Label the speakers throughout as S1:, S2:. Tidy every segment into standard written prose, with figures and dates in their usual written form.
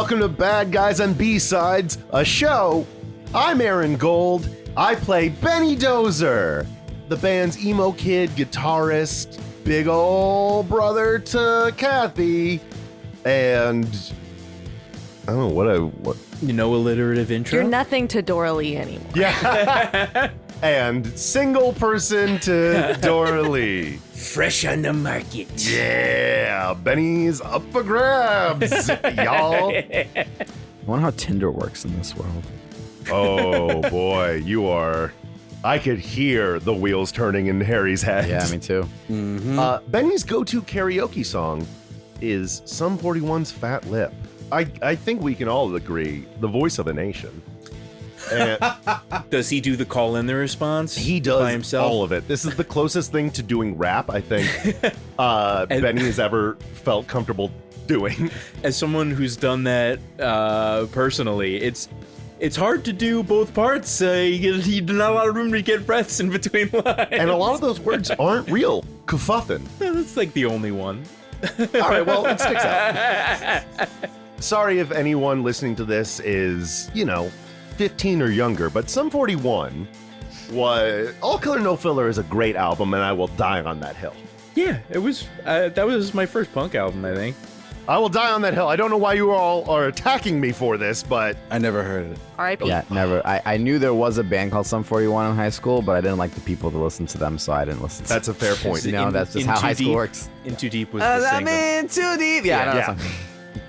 S1: welcome to Bad Guys on B-Sides, a show. I'm Aaron Gold. I play Benny Dozer, the band's emo kid guitarist, big ol' brother to Kathy, and I don't know what.
S2: You know, alliterative intro?
S3: You're nothing to Doralee anymore.
S1: Yeah. And single person to Dora Lee.
S2: Fresh on the market.
S1: Yeah, Benny's up for grabs, y'all.
S4: I wonder how Tinder works in this world.
S1: Oh boy, you are. I could hear the wheels turning in Harry's head.
S4: Yeah, me too.
S2: Mm-hmm.
S1: Benny's go-to karaoke song is Sum 41's Fat Lip. I think we can all agree, the voice of a nation. And
S2: Does he do the call in the response?
S1: he does
S2: by himself?
S1: all of it. This is the closest thing to doing rap I think Benny has ever felt comfortable doing.
S2: As someone who's done that personally, it's hard to do both parts. You not a lot of room to get breaths in between lines.
S1: And a lot of those words aren't real. Kerfuffin.
S2: That's like the only one.
S1: All right, well, it sticks out. Sorry if anyone listening to this is, 15 or younger, but Sum 41 was... All Killer No Filler is a great album, and I will die on that hill.
S2: Yeah, it was. That was my first punk album, I think.
S1: I will die on that hill. I don't know why you all are attacking me for this, but...
S5: I never heard it.
S3: R.I.P.
S4: Yeah, never. I knew there was a band called Sum 41 in high school, but I didn't like the people to listen to them, so I didn't listen to
S1: That's a fair point.
S4: them. That's just how high school works.
S2: In Too Deep was the
S4: I'm
S2: single.
S4: in too deep. Yeah, I know that song.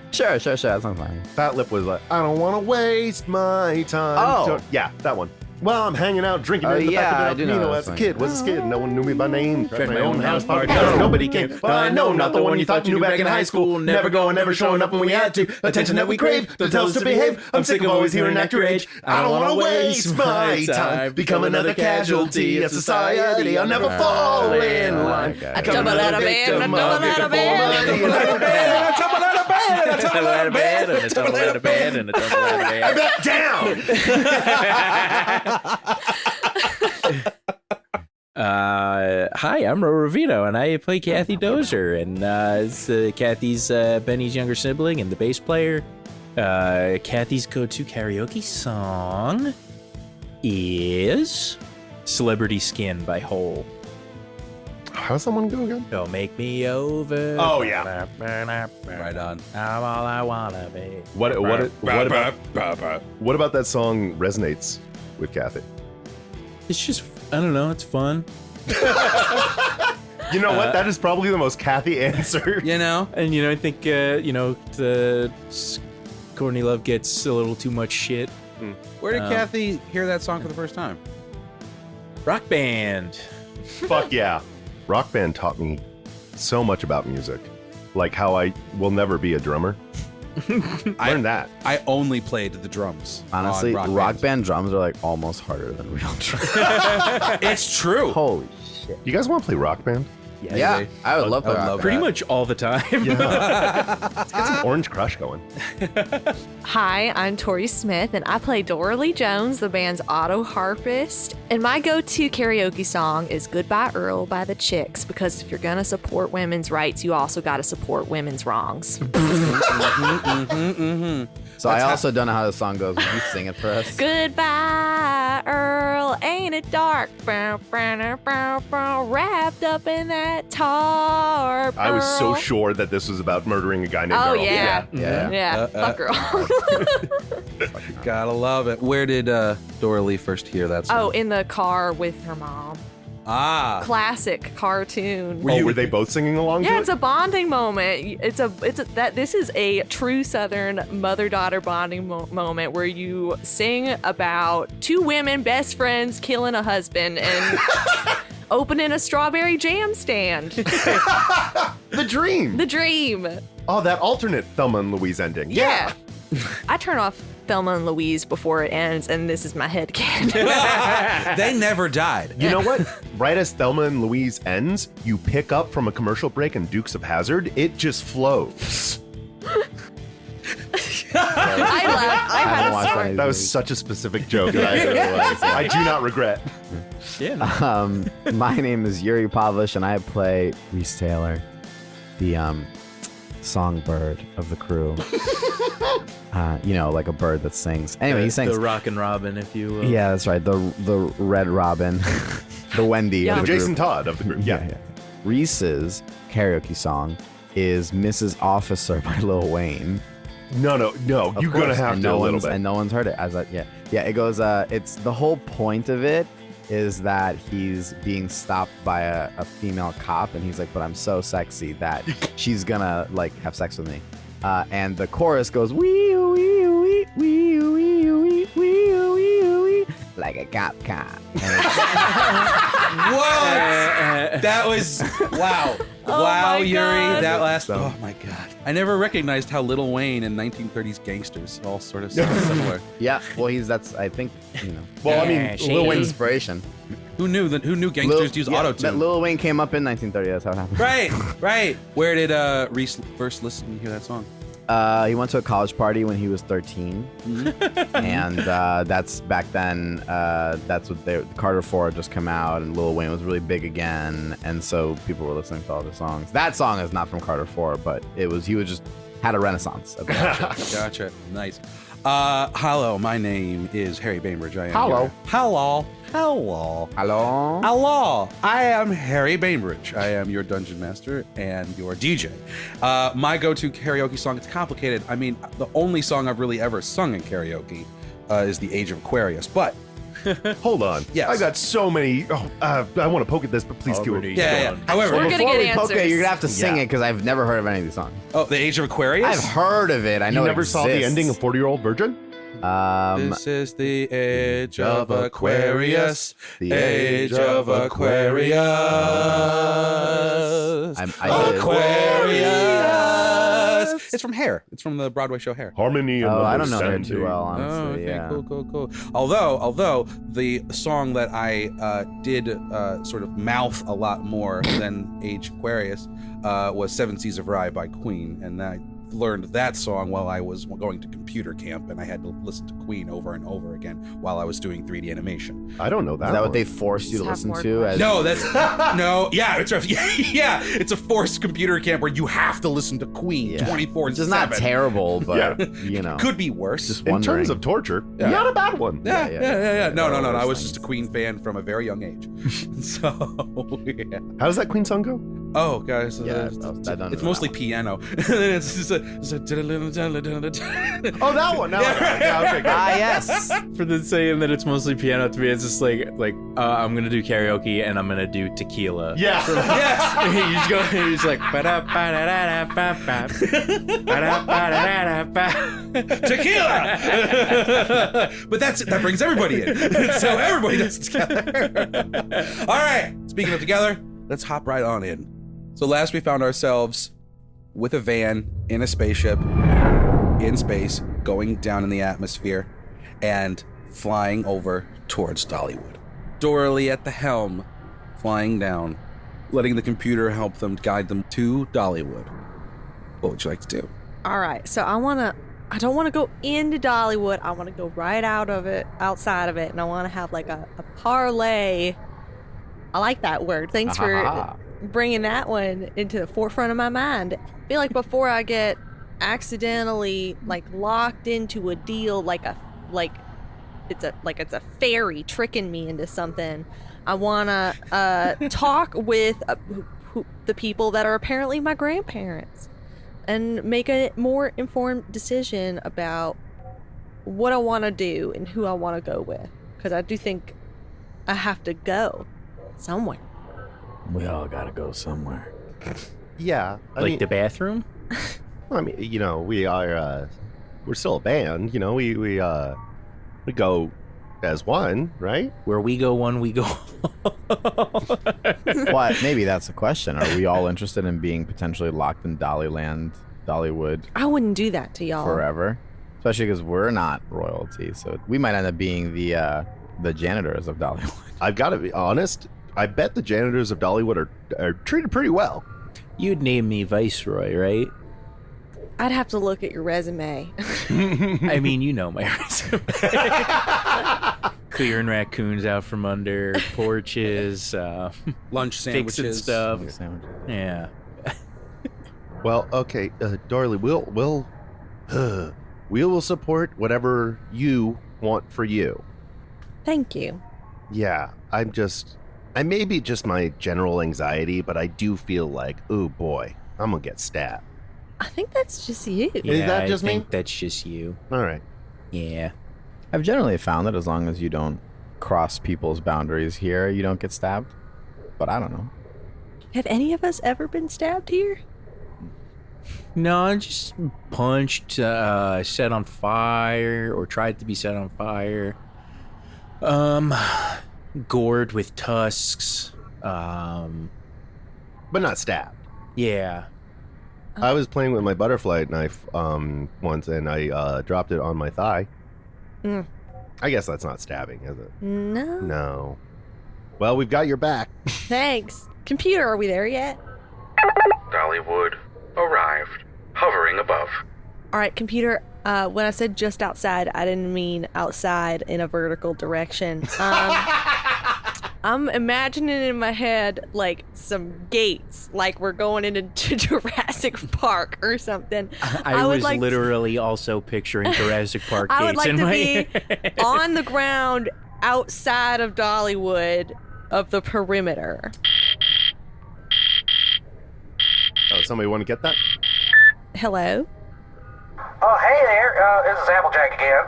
S4: Sure. That sounds fine.
S1: Fat Lip was like, I don't want to waste my time.
S4: Oh.
S1: Yeah, that one. Well, I'm hanging out, drinking in the
S4: yeah,
S1: back
S4: I
S1: of
S4: do
S1: the
S4: know
S1: Camino
S4: that
S1: as a
S4: song.
S1: kid. Was a kid. No one knew me by name.
S2: Tried
S1: my own house party.
S2: party.
S1: Nobody came. But I know, not the one you thought you knew back in high school. Never going, never showing up when we had to. Attention that we crave. Don't tell us to behave. I'm sick of always hearing act your age. I don't want to waste my time. Become another casualty of society. I'll never fall in line.
S4: I
S3: double out of bed, I double out of bed.
S1: Back down.
S2: Hi, I'm Rovito, and I play Kathy Dozer, and it's Kathy's Benny's younger sibling and the bass player. Kathy's go-to karaoke song is "Celebrity Skin" by Hole.
S1: How's someone go again?
S2: Don't make me over.
S1: Oh, yeah.
S5: Right on.
S2: I'm all I wanna be.
S1: What about that song resonates with Kathy?
S2: It's just, I don't know, it's fun.
S1: You know what? That is probably the most Kathy answer.
S5: You know?
S2: And, I think, the Courtney Love gets a little too much shit.
S5: Where did Kathy hear that song for the first time?
S2: Rock band.
S1: Fuck yeah. Rock Band taught me so much about music. Like how I will never be a drummer. Learn that.
S5: I only played the drums.
S4: Honestly,
S5: on
S4: rock band drums are like almost harder than real drums.
S5: It's true.
S4: Holy shit.
S1: You guys want to play Rock Band?
S4: Yeah, I would love
S5: I would
S4: that.
S5: love
S2: Pretty
S5: that.
S2: much all the time.
S1: Yeah. Let's get some Orange Crush going.
S3: Hi, I'm Tori Smith, and I play Doralee Jones, the band's auto harpist. And my go-to karaoke song is Goodbye Earl by the Chicks, because if you're gonna support women's rights, you also gotta support women's wrongs.
S4: So I also don't know how the song goes. Would you sing it for us?
S3: Goodbye, Earl, ain't it dark? Bow, bow, bow, bow, wrapped up in that tar.
S1: I was so
S3: Earl.
S1: sure that this was about murdering a guy named
S3: Oh,
S1: Earl.
S3: yeah.
S4: Yeah.
S3: Fuck Earl.
S5: Gotta love it. Where did Dora Lee first hear that song?
S3: Oh, in the car with her mom.
S5: Ah.
S3: Classic cartoon.
S1: Were they both singing along to
S3: Yeah,
S1: it?
S3: it's a bonding moment. This is a true Southern mother-daughter bonding moment where you sing about two women, best friends, killing a husband and opening a strawberry jam stand.
S1: The Dream.
S3: The dream.
S1: Oh, that alternate Thelma and Louise ending.
S3: Yeah. I turn off Thelma and Louise before it ends, and this is my head canon.
S5: They never died.
S1: You know what? Right as Thelma and Louise ends, you pick up from a commercial break in Dukes of Hazzard. It just flows.
S3: I laughed. I had
S4: haven't
S3: a
S4: watched
S3: story.
S4: any of
S1: That was
S4: these.
S1: such a specific joke. And I do not regret.
S2: Yeah.
S4: My name is Yuri Pavlish, and I play Reese Taylor, the songbird of the crew. Like a bird that sings. Anyway, he sings.
S2: The Rockin' Robin, if you will.
S4: Yeah, that's right. The Red Robin, the Wendy.
S3: Yeah.
S4: Of the
S1: Jason
S4: group.
S1: Todd of the group. Yeah.
S4: Reese's karaoke song is Mrs. Officer by Lil Wayne.
S1: No.
S4: Of
S1: You're gonna
S4: course,
S1: have
S4: and
S1: to
S4: no
S1: a little
S4: one's-
S1: bit.
S4: And no one's heard it. It goes. It's the whole point of it is that he's being stopped by a female cop, and he's like, "But I'm so sexy that she's gonna like have sex with me." And the chorus goes, "Wee wee wee wee wee wee wee wee," like a cop.
S5: What? That was wow.
S3: Oh
S5: Wow,
S3: my
S5: Yuri.
S3: God.
S5: That last.
S4: So-
S5: Oh my God. I never recognized how Lil Wayne and 1930s gangsters all sort of sound similar.
S4: Yeah, well, that's I think
S1: Well, I
S2: Yeah,
S1: mean,
S2: shady.
S1: Lil Wayne's
S4: inspiration.
S5: Who knew gangsters use
S4: That
S5: auto-tune?
S4: Lil Wayne came up in 1930. That's how it happened.
S5: Right. Where did Reese first listen to hear that song?
S4: He went to a college party when he was 13, and that's back then. That's what Carter 4 had just come out, and Lil Wayne was really big again, and so people were listening to all the songs. That song is not from Carter 4, but he was just had a renaissance. Of that.
S5: Gotcha. Nice. Hello, my name is Harry Bainbridge. I am
S1: Hello.
S5: your- Hello. Hello.
S4: Hello.
S5: Hello, I am Harry Bainbridge. I am your dungeon master and your DJ. My go-to karaoke song, it's complicated. I mean, the only song I've really ever sung in karaoke is The Age of Aquarius, but
S1: Hold on.
S5: Yes.
S1: I got so many. I want to poke at this, but please do
S2: Already
S1: it.
S5: yeah. However,
S3: We're gonna
S4: Before
S3: get
S4: we poke it,
S3: answers.
S4: you're gonna have to sing
S1: Yeah.
S4: it because I've never heard of any of these songs.
S5: oh, The Age of Aquarius?
S4: I've heard of it. I know
S1: You
S4: it
S1: never saw the
S4: exists.
S1: ending of 40-Year-Old Virgin?
S5: This is the age of Aquarius.
S4: The
S5: Age of Aquarius.
S4: I did.
S5: Aquarius. It's from Hair. It's from the Broadway show Hair.
S1: Harmony and
S4: Oh, I don't know her
S1: understanding.
S4: too well,
S5: Oh,
S4: honestly.
S5: okay,
S4: Yeah.
S5: cool. Although the song that I did sort of mouth a lot more than Age Aquarius was Seven Seas of Rye by Queen, and I learned that song while I was going to computer camp, and I had to listen to Queen over and over again while I was doing 3D animation.
S4: Oh,
S1: I don't know that.
S4: Is that
S1: one.
S4: what they forced you to
S3: Just have
S4: listen
S3: more
S4: to? As
S5: No, that's no. Yeah, it's yeah. It's a forced computer camp where you have to listen to Queen
S4: Yeah.
S5: 24/7.
S4: Which is not terrible, but
S5: Could be worse.
S4: Just
S1: In
S4: wondering.
S1: terms of torture,
S5: Yeah.
S1: not a bad one.
S5: Yeah. No.
S4: All
S5: I
S4: those
S5: was
S4: things.
S5: just a Queen fan from a very young age. So, yeah.
S1: How does that Queen song go?
S5: Oh, guys.
S4: Yeah, I don't
S5: it's
S4: know
S5: mostly
S4: that
S5: piano. And then it's just a
S1: Oh, that one. That one. Yeah, okay, good.
S4: Ah, yes.
S2: For the saying that it's mostly piano to me, it's just like I'm gonna do karaoke and I'm gonna do tequila.
S1: Yeah.
S5: Yes.
S2: You just go. You're just like ba-da-ba-da-da-da-ba-ba. Ba-da-ba-da-da-da-ba.
S5: Tequila! But that brings everybody in. So everybody does it together. All right. Speaking of together, let's hop right on in. So last we found ourselves with a van in a spaceship in space, going down in the atmosphere and flying over towards Dollywood. Doralee at the helm, flying down, letting the computer help them guide them to Dollywood. What would you like to do?
S3: All right, so I don't want to go into Dollywood. I want to go right outside of it, and I want to have like a parlay. I like that word. Thanks for bringing that one into the forefront of my mind. I feel like before I get accidentally like locked into a deal, like it's a fairy tricking me into something, I want to talk with the people that are apparently my grandparents and make a more informed decision about what I want to do and who I want to go with, because I do think I have to go somewhere.
S4: We all gotta go somewhere.
S1: Yeah.
S2: Like the bathroom.
S1: I mean, you know, we are. We're still a band. You know, we go as one, right?
S2: Where we go one, we go.
S4: What? Maybe that's the question. Are we all interested in being potentially locked in Dollywood
S3: I wouldn't do that to y'all.
S4: forever? Especially because we're not royalty, so we might end up being the janitors of Dollywood.
S1: I've got to be honest. I bet the janitors of Dollywood are treated pretty well.
S2: You'd name me Viceroy, right?
S3: I'd have to look at your resume.
S2: I mean, you know my resume. Clearing raccoons out from under porches,
S5: Lunch
S2: fixing
S5: sandwiches.
S2: stuff. Yeah.
S1: Well, okay, Darley, we will support whatever you want for you.
S3: Thank you.
S1: Yeah, I may be just my general anxiety, but I do feel like, oh boy, I'm gonna get stabbed.
S3: I think that's just you.
S2: Yeah,
S1: that just
S2: I
S1: me?
S2: think that's just you.
S1: All right.
S2: Yeah.
S4: I've generally found that as long as you don't cross people's boundaries here, you don't get stabbed. But I don't know.
S3: Have any of us ever been stabbed here?
S2: No, just punched, set on fire, or tried to be set on fire. Gored with tusks.
S1: But not stabbed.
S2: Yeah.
S1: I was playing with my butterfly knife once, and I dropped it on my thigh.
S3: Mm.
S1: I guess that's not stabbing, is it?
S3: No.
S1: No. Well, we've got your back.
S3: Thanks. Computer, are we there yet?
S6: Dollywood arrived, hovering above.
S3: All right, computer. When I said just outside, I didn't mean outside in a vertical direction. I'm imagining in my head like some gates, like we're going into Jurassic Park or something.
S2: I
S3: would
S2: was
S3: like
S2: literally also picturing Jurassic Park
S3: I would
S2: gates
S3: like
S2: in
S3: to
S2: my
S3: be on the ground outside of Dollywood of the perimeter.
S1: Oh, somebody want to get that?
S3: Hello?
S6: Oh, hey there. This is Applejack again.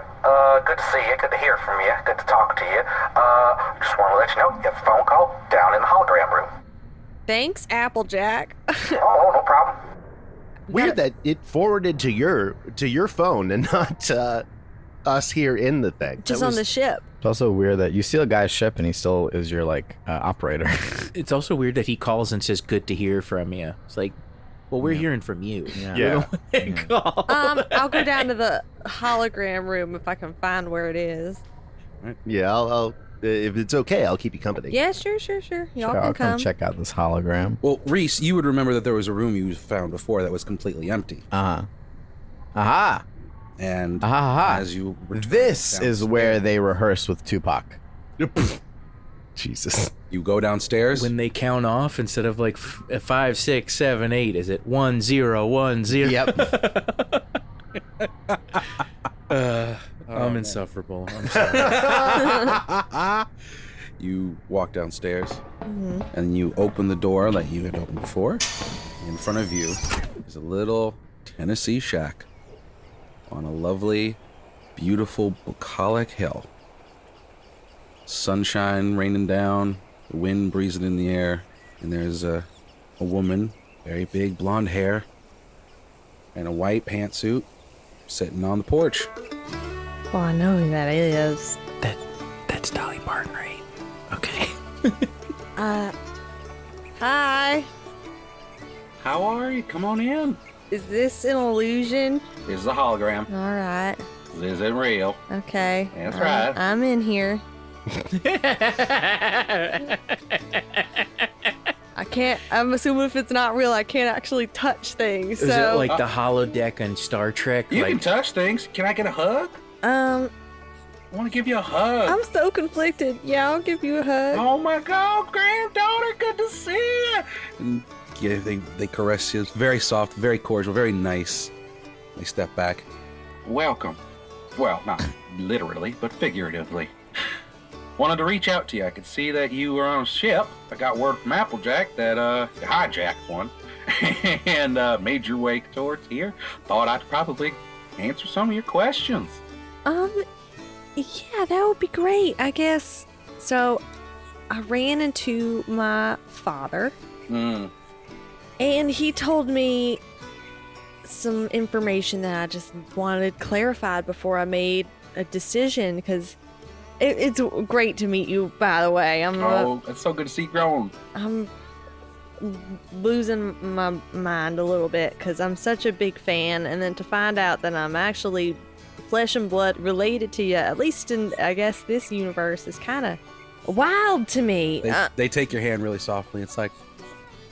S6: Good to see you. Good to hear from you. Good to talk to you. Just want to let you know you have a phone call down in the hologram room.
S3: Thanks, Applejack.
S6: Oh, no problem.
S1: Weird that it forwarded to your phone and not us here in the thing.
S3: Just
S1: That
S3: on
S1: was-
S3: the ship.
S4: It's also weird that you steal a guy's ship and he still is your, operator.
S2: It's also weird that he calls and says, "Good to hear from you." It's like, well, we're hearing from you.
S4: Yeah.
S2: We're the one that called.
S3: I'll go down to the hologram room if I can find where it is.
S1: Yeah, I'll if it's okay, I'll keep you company.
S3: Yeah, sure. Y'all
S4: I'll
S3: can come.
S4: check out this hologram.
S5: Well, Reese, you would remember that there was a room you found before that was completely empty.
S4: Uh-huh. Aha!
S5: And
S4: Aha!
S5: as you returned
S4: This is
S5: downstairs-
S4: where they rehearse with Tupac.
S1: Jesus.
S5: you go downstairs.
S2: When they count off, instead of like 5, 6, 7, 8, is it 1, 0, 1, 0?
S4: Yep.
S2: I'm insufferable. I'm sorry.
S5: You walk downstairs, and you open the door that you had opened before. In front of you is a little Tennessee shack on a lovely, beautiful, bucolic hill. Sunshine raining down, the wind breezing in the air, and there's a woman, very big blonde hair, and a white pantsuit, sitting on the porch.
S3: Well, I know who that is.
S2: That's Dolly Parton, right? Okay.
S3: Hi.
S6: How are you? Come on in.
S3: Is this an illusion?
S6: This is a hologram.
S3: All right.
S6: This isn't real.
S3: Okay.
S6: That's right.
S3: I'm in here. I can't. I'm assuming if it's not real, I can't actually touch things.
S2: Is
S3: So,
S2: it like the holodeck on Star Trek?
S6: You
S2: like,
S6: can touch things. Can I get a hug? I want to give you a hug.
S3: I'm so conflicted. Yeah, I'll give you a hug.
S6: Oh my God, granddaughter, good to see you.
S5: And yeah, they caress you. It's very soft, very cordial, very nice. They step back.
S6: Welcome. Well, not literally, but figuratively. Wanted to reach out to you. I could see that you were on a ship. I got word from Applejack that you hijacked one and made your way towards here. Thought I'd probably answer some of your questions.
S3: Yeah, that would be great, I guess. So, I ran into my father, and he told me some information that I just wanted clarified before I made a decision, because it's great to meet you, by the way.
S6: Oh, it's so good to see you growing.
S3: I'm losing my mind a little bit, because I'm such a big fan, and then to find out that I'm actually flesh and blood related to you, at least in, I guess, this universe, is kind of wild to me.
S5: They take your hand really softly. It's like,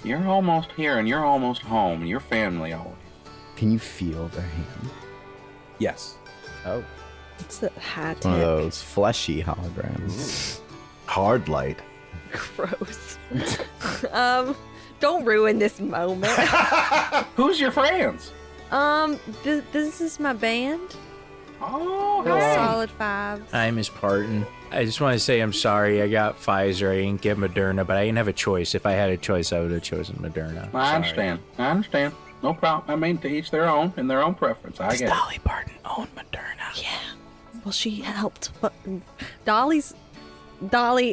S6: You're almost here and you're almost home and your family all.
S4: Can you feel their hand?
S5: yes.
S4: Oh.
S3: It's a high
S4: It's one of
S3: tech.
S4: those fleshy holograms.
S1: Hard light.
S3: Gross. Don't ruin this moment.
S6: Who's your friends?
S3: This is my band.
S6: Oh, hey.
S3: Solid Fives.
S2: Hi, Miss Parton. I just want to say I'm sorry. I got Pfizer. I didn't get Moderna, but I didn't have a choice. If I had a choice, I would have chosen Moderna.
S6: I understand. I understand. No problem. I mean, to each their own and their own preference. I get it.
S2: Dolly Parton own Moderna?
S3: Yeah. Well, she helped. But Dolly,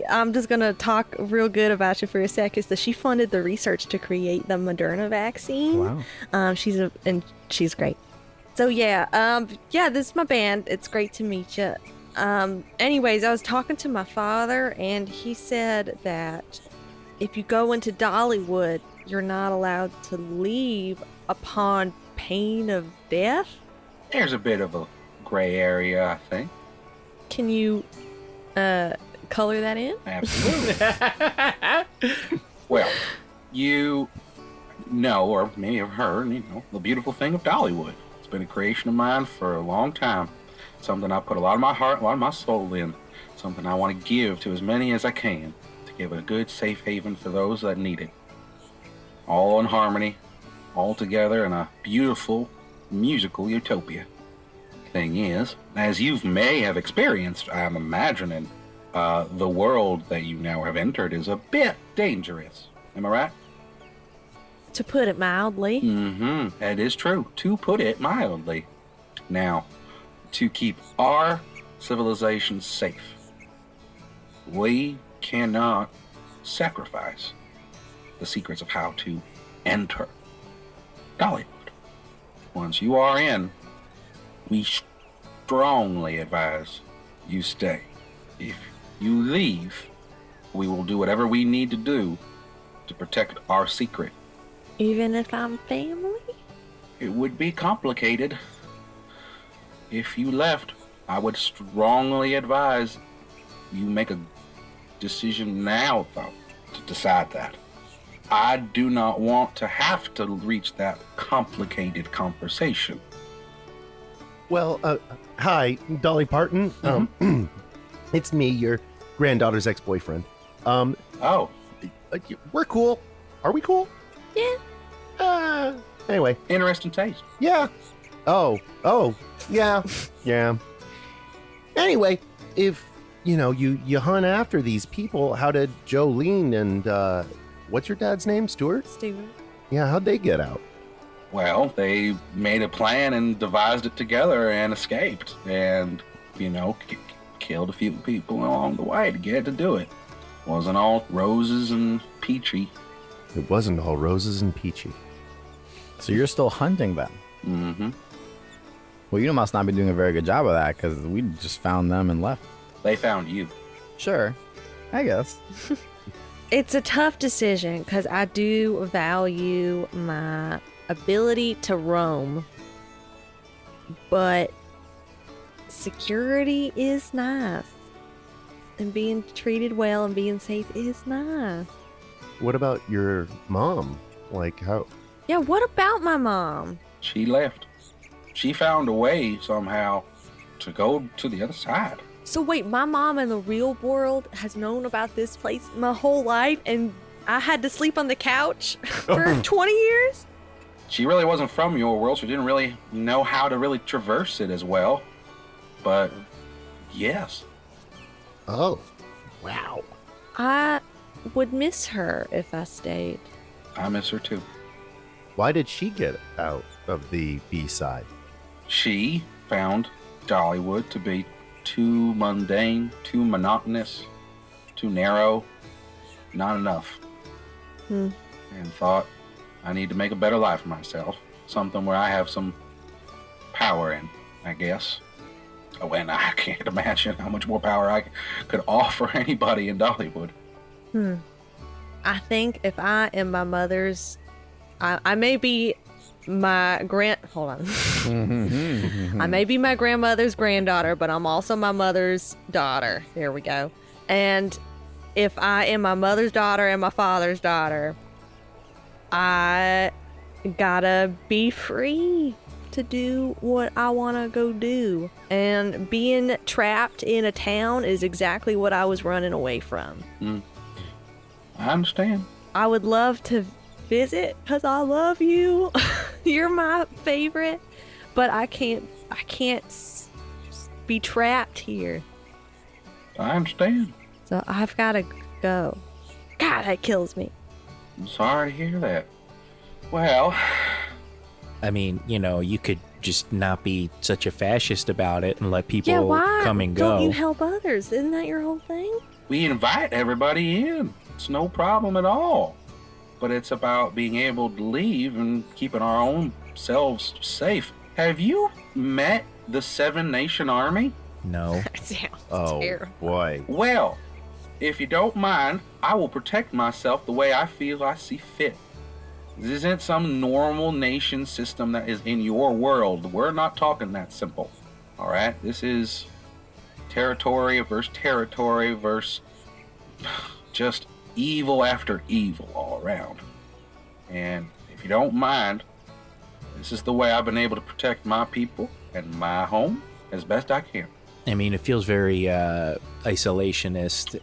S3: I'm just gonna talk real good about you for a sec. Is that she funded the research to create the Moderna vaccine?
S4: Wow.
S3: She's great. So yeah, this is my band. It's great to meet you. Anyways, I was talking to my father, and he said that if you go into Dollywood, you're not allowed to leave upon pain of death.
S6: There's a bit of a gray area, I think.
S3: Can you color that in?
S6: Absolutely. Well, you know, or maybe have heard, the beautiful thing of Dollywood. It's been a creation of mine for a long time. Something I put a lot of my heart, a lot of my soul in. Something I want to give to as many as I can, to give it a good, safe haven for those that need it. All in harmony, all together in a beautiful, musical utopia. Thing is, as you may have experienced, I'm imagining, the world that you now have entered is a bit dangerous. Am I right?
S3: To put it mildly.
S6: Mm-hmm. That is true, to put it mildly. Now, to keep our civilization safe, we cannot sacrifice the secrets of how to enter Dollywood. Once you are in, we strongly advise you stay. If you leave, we will do whatever we need to do to protect our secret.
S3: Even if I'm family?
S6: It would be complicated. If you left, I would strongly advise you make a decision now, though, to decide that. I do not want to have to reach that complicated conversation.
S1: Well, hi, Dolly Parton. It's me, your granddaughter's ex-boyfriend.
S6: Oh,
S1: We're cool. Are we cool?
S3: Yeah.
S1: Anyway,
S6: interesting taste.
S1: yeah. Oh, yeah. Anyway, if, you hunt after these people, how did Jolene and, what's your dad's name, Stuart?
S3: Stuart.
S1: Yeah, how'd they get out?
S6: Well, they made a plan and devised it together and escaped. And, killed a few people along the way to get to do it. Wasn't all roses and peachy.
S1: It wasn't all roses and peachy.
S4: So you're still hunting them?
S6: Mm-hmm.
S4: Well, you must not be doing a very good job of that, because we just found them and left.
S6: They found you.
S4: Sure. I guess.
S3: It's a tough decision because I do value my ability to roam, but security is nice, and being treated well and being safe is nice.
S1: What about your mom? Like, how?
S3: Yeah, what about my mom?
S6: She left. She found a way somehow to go to the other side.
S3: So wait, my mom in the real world has known about this place my whole life, and I had to sleep on the couch for 20 years?
S6: She really wasn't from your world. She didn't really know how to really traverse it as well. But, yes.
S1: Oh, wow.
S3: I would miss her if I stayed.
S6: I miss her too.
S1: Why did she get out of the B-side?
S6: She found Dollywood to be too mundane, too monotonous, too narrow, not enough. And thought, I need to make a better life for myself. Something where I have some power in, I guess. Oh, and I can't imagine how much more power I could offer anybody in Dollywood.
S3: I think if I am my mother's, I may be my hold on. I may be my grandmother's granddaughter, but I'm also my mother's daughter. There we go. And if I am my mother's daughter and my father's daughter, I gotta be free to do what I want to go do. And being trapped in a town is exactly what I was running away from.
S6: I understand.
S3: I would love to visit because I love you. You're my favorite, but I can't be trapped here.
S6: I understand.
S3: So I've got to go. God, that kills me.
S6: I'm sorry to hear that. Well,
S2: I mean, you could just not be such a fascist about it and let people
S3: Yeah, why
S2: come and go.
S3: don't you help others? Isn't that your whole thing?
S6: we invite everybody in. It's no problem at all. But it's about being able to leave and keeping our own selves safe. Have you met the Seven Nation Army?
S2: No.
S3: That sounds
S1: Oh,
S3: terrible.
S1: boy.
S6: Well, if you don't mind, I will protect myself the way I feel I see fit. This isn't some normal nation system that is in your world. We're not talking that simple. All right? This is territory versus just evil after evil all around. And if you don't mind, this is the way I've been able to protect my people and my home as best I can.
S2: I mean, it feels very isolationist.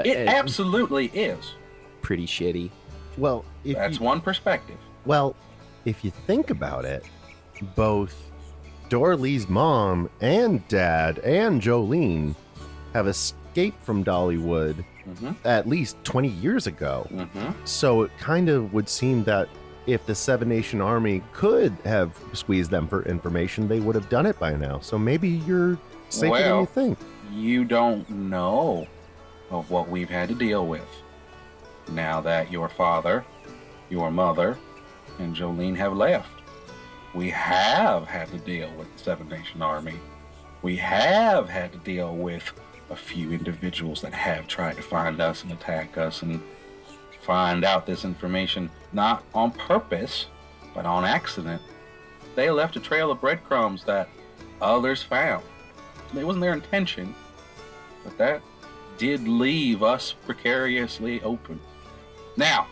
S6: It absolutely is.
S2: Pretty shitty.
S1: Well,
S6: That's one perspective.
S1: if you think about it, both Dorley's mom and dad and Jolene have escaped from Dollywood
S6: Mm-hmm.
S1: at least 20 years ago.
S6: Mm-hmm.
S1: So it kind of would seem that if the Seven Nation Army could have squeezed them for information, they would have done it by now. So maybe you're safer than
S6: Well,
S1: you think.
S6: You don't know of what we've had to deal with. Now that your father, your mother, and Jolene have left, we have had to deal with the Seven Nation Army. We have had to deal with a few individuals that have tried to find us and attack us and find out this information, not on purpose, but on accident. They left a trail of breadcrumbs that others found. It wasn't their intention, but that did leave us precariously open. Now,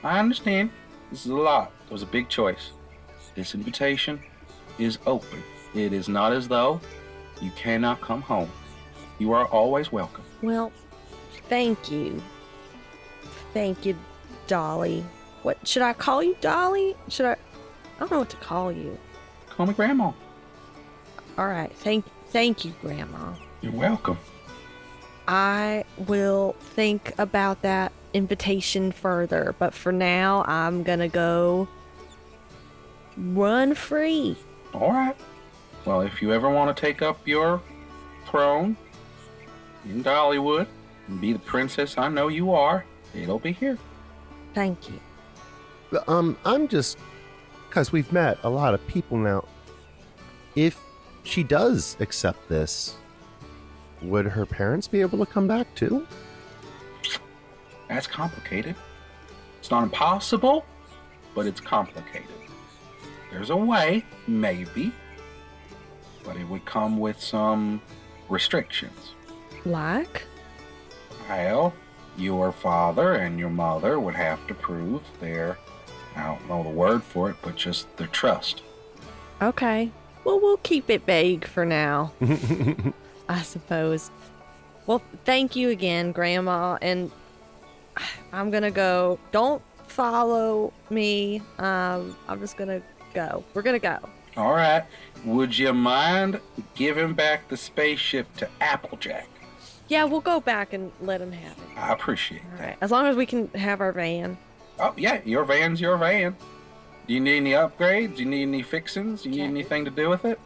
S6: I understand this is a lot. It was a big choice. This invitation is open. It is not as though you cannot come home. You are always welcome.
S3: Well, thank you. Thank you, Dolly. What should I call you, Dolly? I don't know what to call you.
S6: Call me Grandma.
S3: All right. Thank you, Grandma.
S6: You're welcome.
S3: I will think about that invitation further, but for now, I'm gonna go run free.
S6: All right. Well, if you ever want to take up your throne in Dollywood and be the princess I know you are, it'll be here.
S3: Thank you.
S1: I'm just, because we've met a lot of people now. If she does accept this, would her parents be able to come back too?
S6: That's complicated. It's not impossible, but it's complicated. There's a way, maybe, but it would come with some restrictions.
S3: Like?
S6: Well, your father and your mother would have to prove their, I don't know the word for it, but just their trust.
S3: Okay. Well, we'll keep it vague for now, I suppose. Well, thank you again, Grandma, and I'm gonna go. Don't follow me. I'm just gonna go. We're gonna go.
S6: All right. Would you mind giving back the spaceship to Applejack?
S3: Yeah, we'll go back and let him have it.
S6: I appreciate
S3: All
S6: that.
S3: right. As long as we can have our van.
S6: Oh, yeah, your van's your van. Do you need any upgrades? Do you need any fixings? Do you need anything to do with it?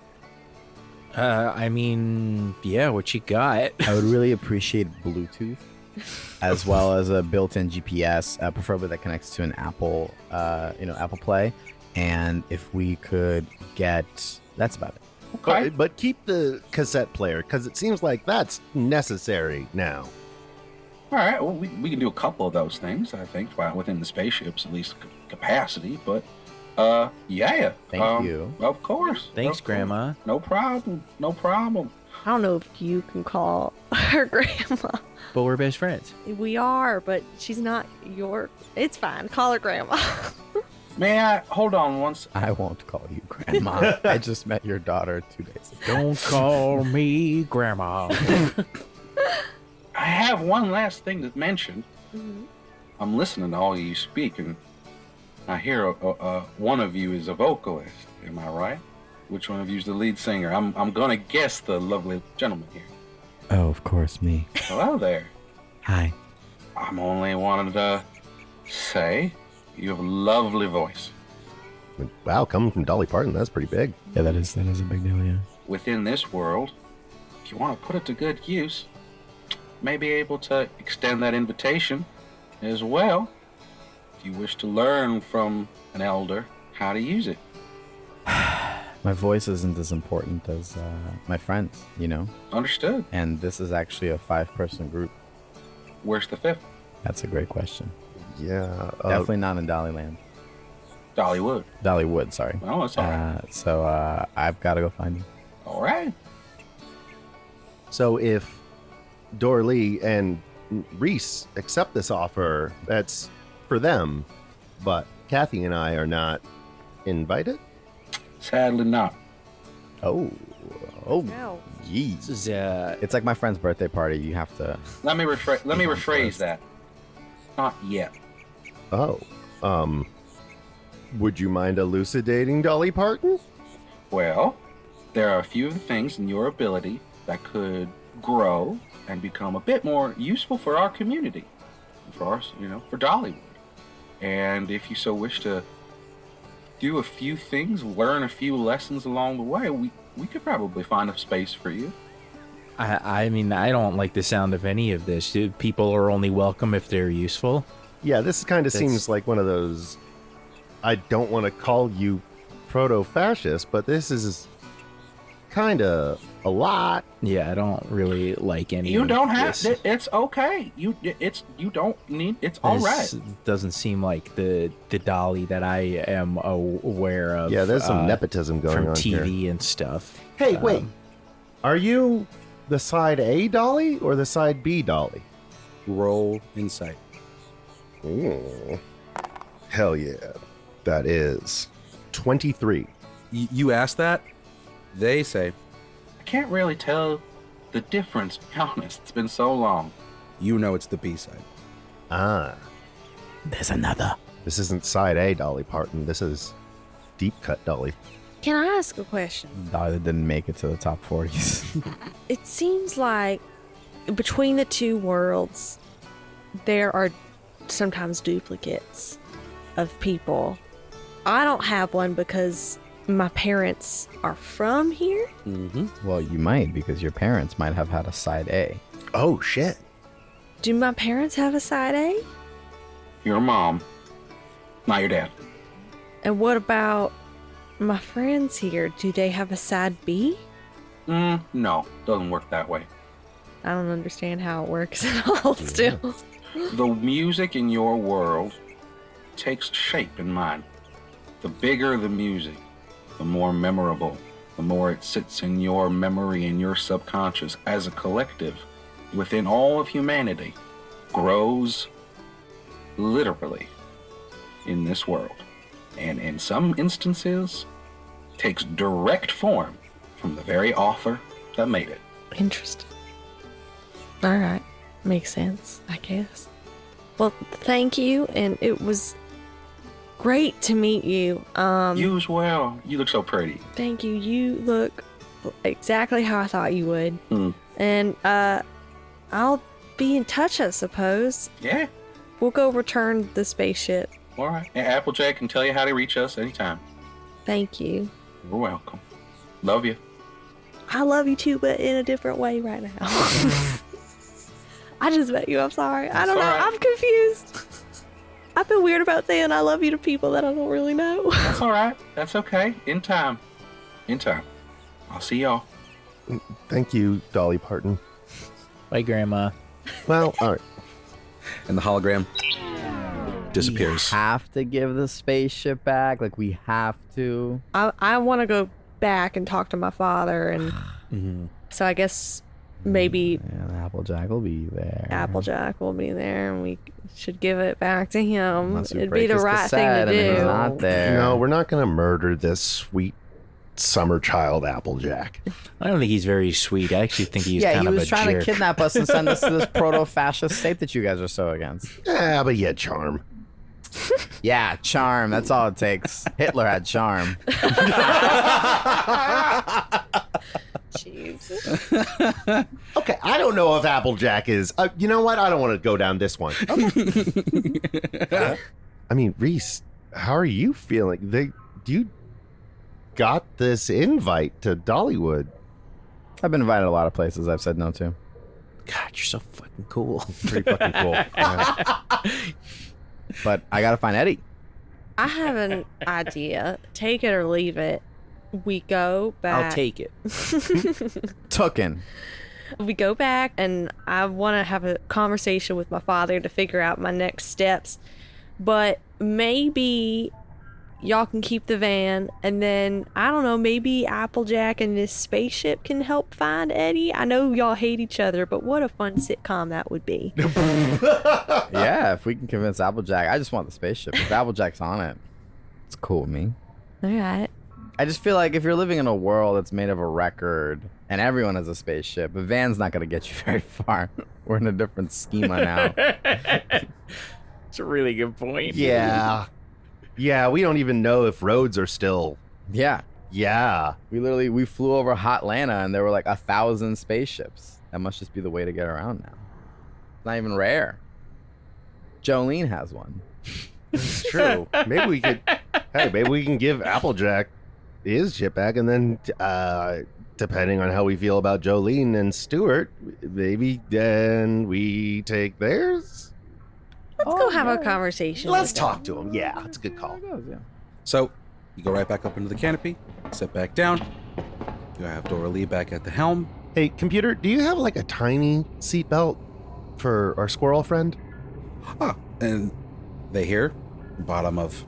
S2: I mean, yeah, what you got?
S4: I would really appreciate Bluetooth, as well as a built-in GPS, preferably that connects to an Apple, Apple Play. And if we could get, that's about it.
S6: Okay.
S1: But keep the cassette player, because it seems like that's necessary now.
S6: All right. Well, we can do a couple of those things, I think, within the spaceship's at least capacity. But, yeah.
S4: Thank you.
S6: Of course.
S2: Thanks,
S6: Of course.
S2: Grandma.
S6: No problem. No problem.
S3: I don't know if you can call her Grandma.
S2: But we're best friends.
S3: We are, but she's not your. It's fine. Call her Grandma.
S6: May I hold on once?
S4: I won't call you Grandma. I just met your daughter 2 days ago.
S2: Don't call me Grandma.
S6: I have one last thing to mention.
S3: Mhm.
S6: I'm listening to all you speak, and I hear one of you is a vocalist. Am I right? Which one of you is the lead singer? I'm gonna guess the lovely gentleman here.
S4: Oh, of course, me.
S6: Hello there.
S4: Hi.
S6: I'm only wanted to say you have a lovely voice.
S1: Wow, coming from Dolly Parton, that's pretty big.
S4: Yeah, that is a big deal, yeah.
S6: Within this world, if you want to put it to good use, may be able to extend that invitation as well. If you wish to learn from an elder how to use it.
S4: My voice isn't as important as my friends, you know?
S6: Understood.
S4: And this is actually a 5-person group.
S6: Where's the fifth?
S4: That's a great question.
S1: Yeah.
S4: Definitely not in Dollyland.
S6: Dollywood.
S4: Dollywood, sorry.
S6: Oh, it's all right.
S4: So I've got to go find you.
S6: All right.
S1: So if Dorlee and Reese accept this offer, that's for them, but Kathy and I are not invited?
S6: Sadly not.
S4: Oh,
S3: No.
S4: yeez.
S2: This is
S4: It's like my friend's birthday party. You have to.
S6: Let me rephrase that. Not yet.
S1: Oh, would you mind elucidating Dolly Parton?
S6: Well, there are a few of the things in your ability that could grow and become a bit more useful for our community, for us, for Dollywood. And if you so wish to do a few things, learn a few lessons along the way, we could probably find a space for you.
S2: I mean, I don't like the sound of any of this. People are only welcome if they're useful.
S1: Yeah, this kind of seems like one of those. I don't want to call you proto-fascist, but this is kind of a lot.
S2: Yeah, I don't really like any.
S6: You
S2: of
S6: don't have
S2: this.
S6: it's okay. You don't need. It's all right.
S2: This doesn't seem like the Dolly that I am aware of.
S1: Yeah, there's some nepotism going
S2: from
S1: on
S2: TV
S1: here.
S2: and stuff.
S1: Hey, wait. Are you the side A Dolly or the side B Dolly?
S5: Roll insight.
S1: Ooh. Hell yeah. That is 23.
S5: You ask that, they say,
S6: I can't really tell the difference. To be honest, it's been so long.
S5: you know it's the B side.
S1: Ah.
S4: There's another.
S1: This isn't side A Dolly Parton. This is deep cut Dolly.
S3: Can I ask a question?
S4: Dolly didn't make it to the top 40s.
S3: It seems like between the two worlds, there are sometimes duplicates of people. I don't have one because my parents are from here.
S5: Mm-hmm.
S4: Well, you might, because your parents might have had a side A.
S1: Oh, shit.
S3: Do my parents have a side A?
S6: Your mom, not your dad.
S3: And what about my friends here? Do they have a side B?
S6: No, doesn't work that way.
S3: I don't understand how it works at all still.
S6: The music in your world takes shape in mine. The bigger the music, the more memorable, the more it sits in your memory and your subconscious as a collective within all of humanity, grows literally in this world. And in some instances, takes direct form from the very author that made it.
S3: Interesting. All right. Makes sense, I guess. Well, thank you, and it was great to meet you.
S6: You as well. You look so pretty.
S3: Thank you. You look exactly how I thought you would. And I'll be in touch, I suppose.
S6: Yeah.
S3: We'll go return the spaceship.
S6: All right. And Applejack can tell you how to reach us anytime.
S3: Thank you.
S6: You're welcome. Love you.
S3: I love you too, but in a different way right now. I just met you. I'm sorry. I don't know.
S6: all right.
S3: I'm confused. I've been weird about saying I love you to people that I don't really know.
S6: That's all right. That's okay. In time. In time. I'll see y'all.
S1: Thank you, Dolly Parton.
S2: Bye, Grandma.
S1: Well, all right.
S5: And the hologram disappears.
S4: Have to give the spaceship back. Like, we have to.
S3: I want to go back and talk to my father, and so I guess maybe
S4: And Applejack will be there.
S3: Applejack will be there, and we should give it back to him.
S4: Unless we
S3: It'd
S4: break
S3: be the
S4: his
S3: right thing
S4: cassette
S3: to
S4: and then he's
S3: do.
S4: not there.
S1: No, we're not going to murder this sweet summer child Applejack.
S2: I don't think he's very sweet. I actually think he's
S4: Yeah,
S2: kind
S4: he
S2: of
S4: was
S2: a
S4: trying
S2: jerk.
S4: to kidnap us and send us to this proto-fascist state that you guys are so against.
S1: Ah, but yeah, charm.
S4: Yeah, charm. That's all it takes. Hitler had charm.
S3: Jeez.
S1: Okay, I don't know if Applejack is. You know what? I don't want to go down this one. I mean, Reese, how are you feeling? You got this invite to Dollywood.
S4: I've been invited a lot of places I've said no to.
S2: God, you're so fucking cool.
S1: Pretty fucking cool. Yeah.
S4: But I gotta find Eddie.
S3: I have an idea. Take it or leave it. We go back.
S2: I'll take it.
S4: Tooken.
S3: We go back, and I want to have a conversation with my father to figure out my next steps. But maybe y'all can keep the van, and then, I don't know, maybe Applejack and this spaceship can help find Eddie. I know y'all hate each other, but what a fun sitcom that would be.
S4: Yeah, if we can convince Applejack. I just want the spaceship. If Applejack's on it, it's cool with me.
S3: All right.
S4: I just feel like if you're living in a world that's made of a record and everyone has a spaceship, a van's not going to get you very far. We're in a different schema now.
S2: It's a really good point.
S1: Yeah. Yeah, we don't even know if roads are still.
S4: Yeah.
S1: Yeah.
S4: We flew over Hotlanta and there were like 1,000 spaceships. That must just be the way to get around now. It's not even rare. Jolene has one.
S1: It's true. Maybe we can give Applejack his ship back, and then depending on how we feel about Jolene and Stuart, maybe then we take theirs.
S3: Let's go have a conversation.
S1: Let's
S3: with
S1: talk to him. Yeah, that's a good call.
S5: So you go right back up into the canopy, sit back down. You have Doralee back at the helm.
S1: Hey, computer, do you have like a tiny seatbelt for our squirrel friend?
S5: Ah, and they hear the bottom of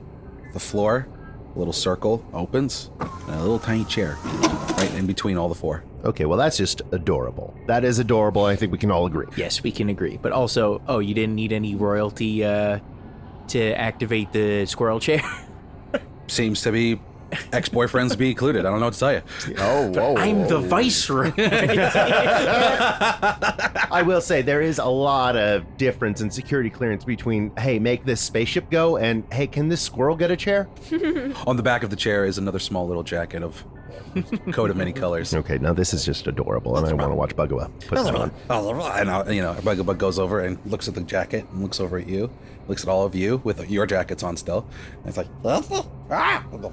S5: the floor, a little circle opens, and a little tiny chair right in between all the four.
S1: Okay, well, that's just adorable. That is adorable. I think we can all agree.
S2: Yes, we can agree. But also, you didn't need any royalty to activate the squirrel chair?
S5: Seems to be ex-boyfriends be included. I don't know what to tell you.
S4: Oh, whoa.
S2: I'm the viceroy.
S1: I will say there is a lot of difference in security clearance between, hey, make this spaceship go, and, hey, can this squirrel get a chair?
S5: On the back of the chair is another small little jacket of coat of many colors.
S1: Okay, now this is just adorable, and I want to watch Bugua put that on.
S5: And Bug goes over and looks at the jacket and looks over at you, looks at all of you with your jackets on still. And it's like,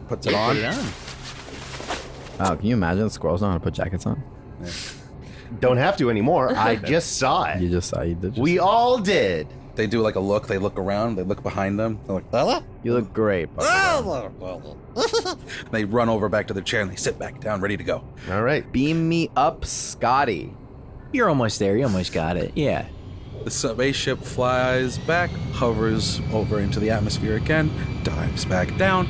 S5: puts it on.
S4: Oh, can you imagine squirrels know how to put jackets on?
S1: Don't have to anymore. I just saw it.
S4: You just saw, you did.
S1: We all did.
S5: They do like a look. They look around. They look behind them. They're like,
S4: You look great.
S5: They run over back to their chair and they sit back down, ready to go.
S1: All right.
S4: Beam me up, Scotty.
S2: You're almost there. You almost got it. Yeah.
S5: The spaceship flies back, hovers over into the atmosphere again, dives back down,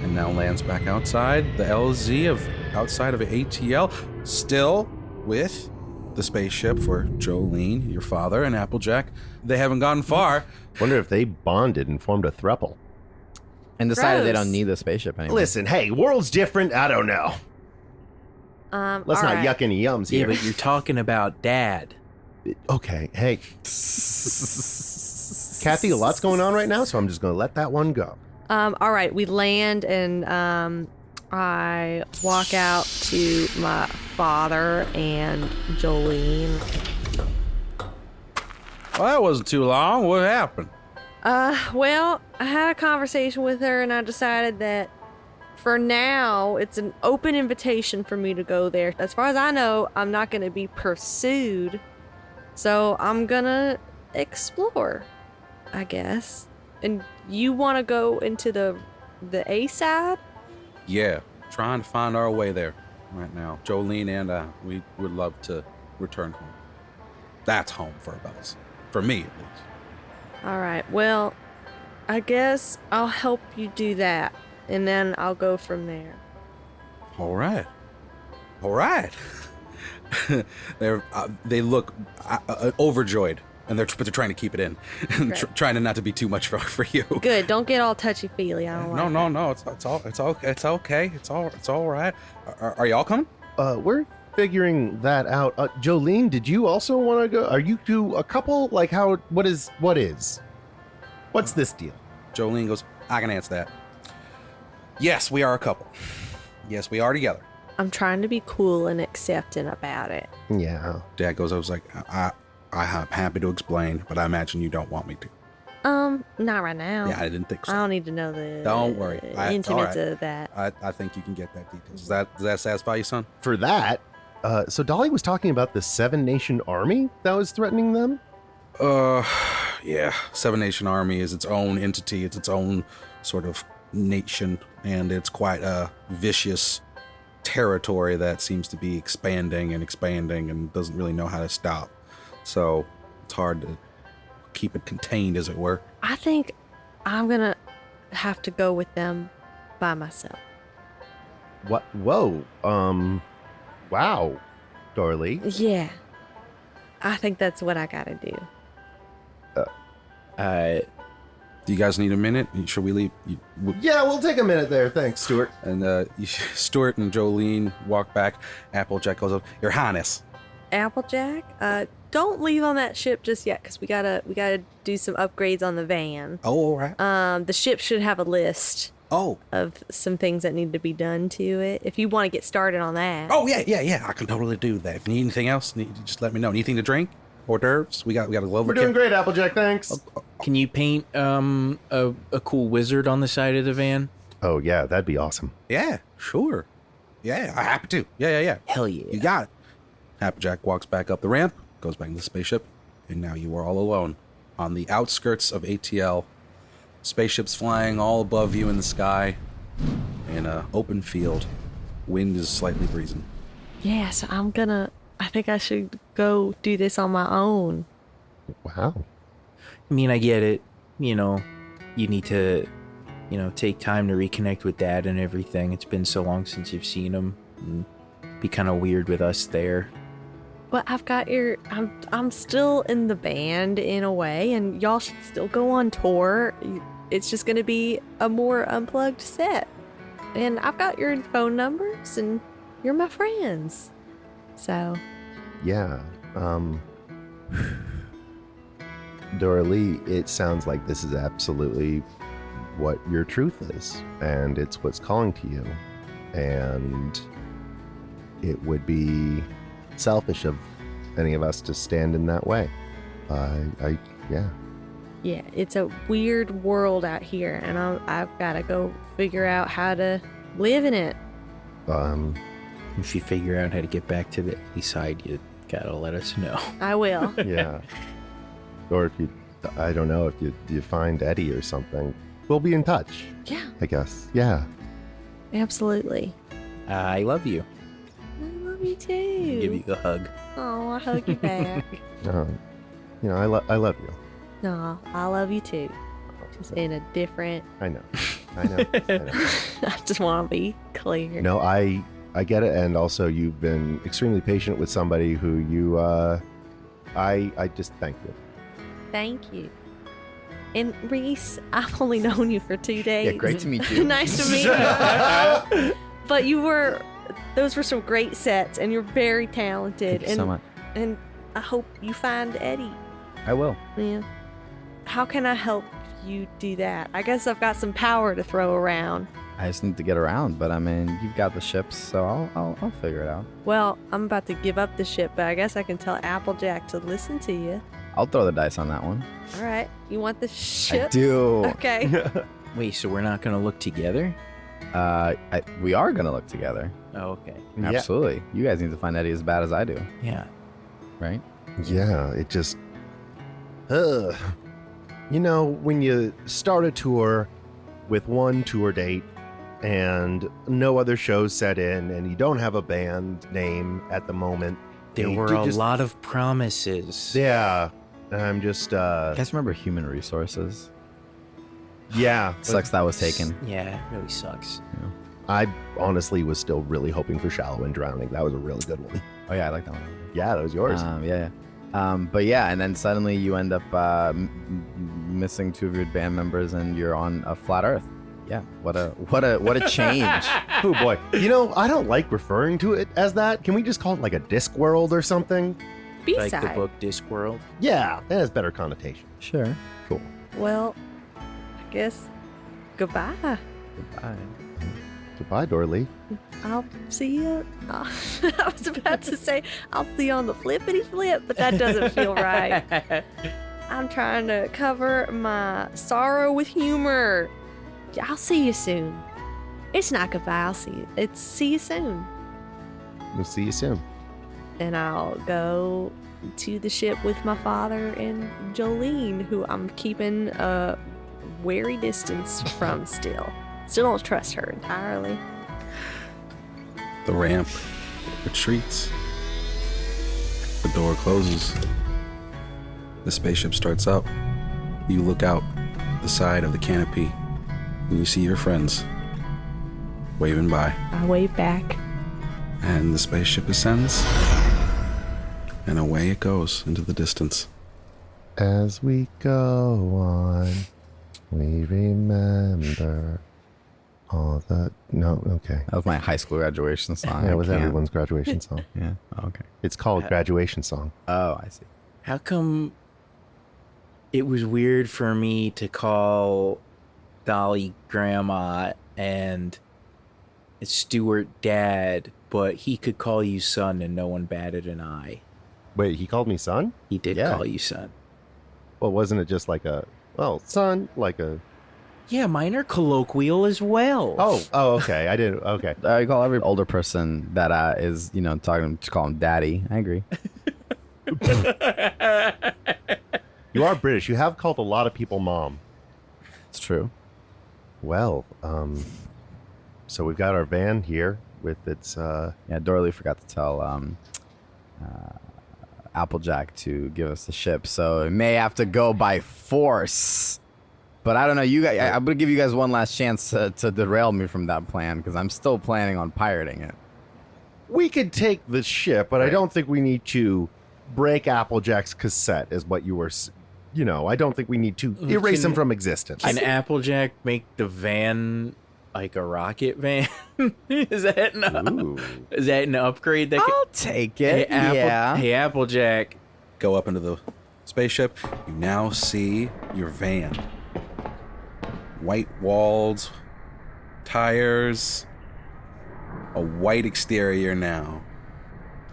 S5: and now lands back outside the LZ outside of ATL, still with the spaceship for Jolene, your father, and Applejack. They haven't gone far.
S1: Wonder if they bonded and formed a throuple.
S4: And decided they
S3: Gross.
S4: don't need the spaceship anymore.
S1: Listen, hey, world's different. I don't know. Let's
S3: all
S1: not
S3: right.
S1: yuck any yums
S2: Yeah,
S1: here.
S2: but you're talking about Dad.
S1: Okay, hey. Kathy, a lot's going on right now, so I'm just going to let that one go.
S3: All right, we land, and I walk out to my father and Jolene.
S5: Well, that wasn't too long. What happened?
S3: Well, I had a conversation with her, and I decided that for now, it's an open invitation for me to go there. As far as I know, I'm not going to be pursued, so I'm going to explore, I guess. And you want to go into the A side?
S5: Yeah, trying to find our way there right now. Jolene and we would love to return home. That's home for us. For me, at least.
S3: All right, well, I guess I'll help you do that, and then I'll go from there.
S5: All right. They look overjoyed, and but they're trying to keep it in, and trying to not to be too much for you.
S3: Good, don't get all touchy-feely. I don't like
S5: No. It's okay. It's all right. Are y'all coming?
S1: We're figuring that out. Jolene, did you also want to go? Are you two a couple? Like, what is? What's this deal?
S5: Jolene goes, I can answer that. Yes, we are a couple. Yes, we are together.
S3: I'm trying to be cool and accepting about it.
S1: Yeah.
S5: Dad goes, I was like, I'm happy to explain, but I imagine you don't want me to.
S3: Not right now.
S5: Yeah, I didn't think so.
S3: I don't need to know the
S5: Don't worry.
S3: intimates
S5: all right.
S3: of that.
S5: I think you can get that details. Does that satisfy you, son?
S1: For that, so Dolly was talking about the Seven Nation Army that was threatening them?
S5: Yeah. Seven Nation Army is its own entity. It's its own sort of nation, and it's quite a vicious territory that seems to be expanding and doesn't really know how to stop. So it's hard to keep it contained, as it were.
S3: I think I'm gonna have to go with them by myself.
S1: What? Whoa. Wow, Dorley.
S3: Yeah. I think that's what I gotta do.
S5: Do you guys need a minute? Should we leave?
S1: Yeah, we'll take a minute there. Thanks, Stuart.
S5: And Stuart and Jolene walk back. Applejack goes up, Your Highness.
S3: Applejack, don't leave on that ship just yet, because we gotta do some upgrades on the van.
S5: Oh, all right.
S3: The ship should have a list
S5: Oh.
S3: of some things that need to be done to it. If you want to get started on that.
S5: Oh, yeah. I can totally do that. If you need anything else, just let me know. Anything to drink? Hors d'oeuvres? We got a glove.
S1: We're doing great, Applejack. Thanks.
S2: Can you paint a cool wizard on the side of the van?
S1: Oh, yeah, that'd be awesome.
S5: Yeah, sure. Yeah, I'm happy to. Yeah.
S2: Hell yeah.
S5: You got it. Applejack walks back up the ramp, goes back into the spaceship, and now you are all alone on the outskirts of ATL. Spaceships flying all above you in the sky in an open field. Wind is slightly breezing.
S3: Yeah, so I think I should go do this on my own.
S1: Wow.
S2: I mean, I get it. You know, you need to, take time to reconnect with Dad and everything. It's been so long since you've seen him. It'd be kind of weird with us there.
S3: But I've got I'm still in the band in a way, and y'all should still go on tour. It's just going to be a more unplugged set. And I've got your phone numbers, and you're my friends. So.
S1: Yeah. Dorley, it sounds like this is absolutely what your truth is, and it's what's calling to you. And it would be selfish of any of us to stand in that way. Yeah.
S3: Yeah, it's a weird world out here, and I've got to go figure out how to live in it.
S2: If you figure out how to get back to the east side, you gotta let us know.
S3: I will.
S1: Yeah. Or if I don't know, if you find Eddie or something, we'll be in touch.
S3: Yeah,
S1: I guess. Yeah.
S3: absolutely.
S2: I love you.
S3: I love you too.
S2: Give you a hug.
S3: Oh, I hug you back.
S1: I love you.
S3: No, I love you too. Just in a different.
S1: I know. I know.
S3: I just want to be clear.
S1: No, I get it, and also you've been extremely patient with somebody who you. I just thank you.
S3: Thank you. And Reese, I've only known you for 2 days.
S4: Yeah, great to meet you.
S3: Nice to meet you. But those were some great sets, and you're very talented.
S4: Thank you so much.
S3: And I hope you find Eddie.
S4: I will.
S3: Yeah. How can I help you do that? I guess I've got some power to throw around.
S4: I just need to get around, but I mean, you've got the ships, so I'll figure it out.
S3: Well, I'm about to give up the ship, but I guess I can tell Applejack to listen to you.
S4: I'll throw the dice on that one.
S3: All right. You want the ship?
S4: I do.
S3: Okay.
S2: Wait, so we're not gonna look together?
S4: We are gonna look together.
S2: Oh, okay.
S1: Yeah.
S4: Absolutely. You guys need to find Eddie as bad as I do,
S2: Yeah.
S4: right?
S1: Yeah, it just. When you start a tour with one tour date and no other shows set in, and you don't have a band name at the moment,
S2: There
S1: you
S2: were
S1: do
S2: a
S1: just-
S2: lot of promises.
S1: Yeah, and I'm just.
S4: You guys remember human resources?
S1: Yeah,
S4: Sucks that was taken.
S2: Yeah, it really sucks.
S1: I honestly was still really hoping for Shallow and Drowning. That was a really good one.
S4: Oh yeah, I like that one.
S1: Yeah, that was yours.
S4: Yeah. But yeah, and then suddenly you end up missing 2 of your band members, and you're on a flat Earth. Yeah, what a change.
S1: Oh boy. I don't like referring to it as that. Can we just call it like a disc world or something?
S2: Like the
S3: B-side.
S2: book Discworld.
S1: Yeah, that has better connotation.
S4: Sure.
S1: Cool.
S3: Well, I guess goodbye.
S4: Goodbye.
S1: Goodbye, Dorley.
S3: I'll see you. I was about to say I'll see you on the flippity flip, but that doesn't feel right. I'm trying to cover my sorrow with humor. I'll see you soon. It's not goodbye. I'll see you. It's see you soon.
S1: We'll see you soon.
S3: And I'll go to the ship with my father and Jolene, who I'm keeping a wary distance from still. Still don't trust her entirely.
S5: The ramp retreats. The door closes. The spaceship starts up. You look out the side of the canopy and you see your friends waving by.
S3: I wave back.
S5: And the spaceship ascends. And away it goes into the distance.
S1: As we go on, we remember all the... No, okay.
S4: That was my high school graduation song.
S1: Yeah, it was
S4: I can't-
S1: everyone's graduation song.
S4: Yeah. Oh, okay.
S1: It's called Graduation Song.
S4: Oh, I see.
S2: How come it was weird for me to call Dolly grandma and Stuart dad, but he could call you son and no one batted an eye?
S1: Wait, he called me son?
S2: He did
S4: Yeah.
S2: call you son.
S1: Well, wasn't it just like a... Well, son, like a...
S2: Yeah, mine are colloquial as well.
S1: Oh, okay. I didn't... Okay.
S4: I call every older person that is, talking to call him daddy. I agree.
S1: You are British. You have called a lot of people mom.
S4: It's true.
S1: Well, so we've got our van here with its...
S4: Yeah, Dorley forgot to tell Applejack to give us the ship, so it may have to go by force. But I don't know. You guys, I'm gonna give you guys one last chance to derail me from that plan because I'm still planning on pirating it.
S1: We could take the ship, but I don't think we need to break Applejack's cassette, is what you were... I don't think we need to erase him from existence.
S2: Can Applejack make the van like a rocket van? Is that an upgrade? That
S4: I'll take it.
S2: Hey, Applejack.
S5: Go up into the spaceship. You now see your van. White walls, tires, a white exterior now,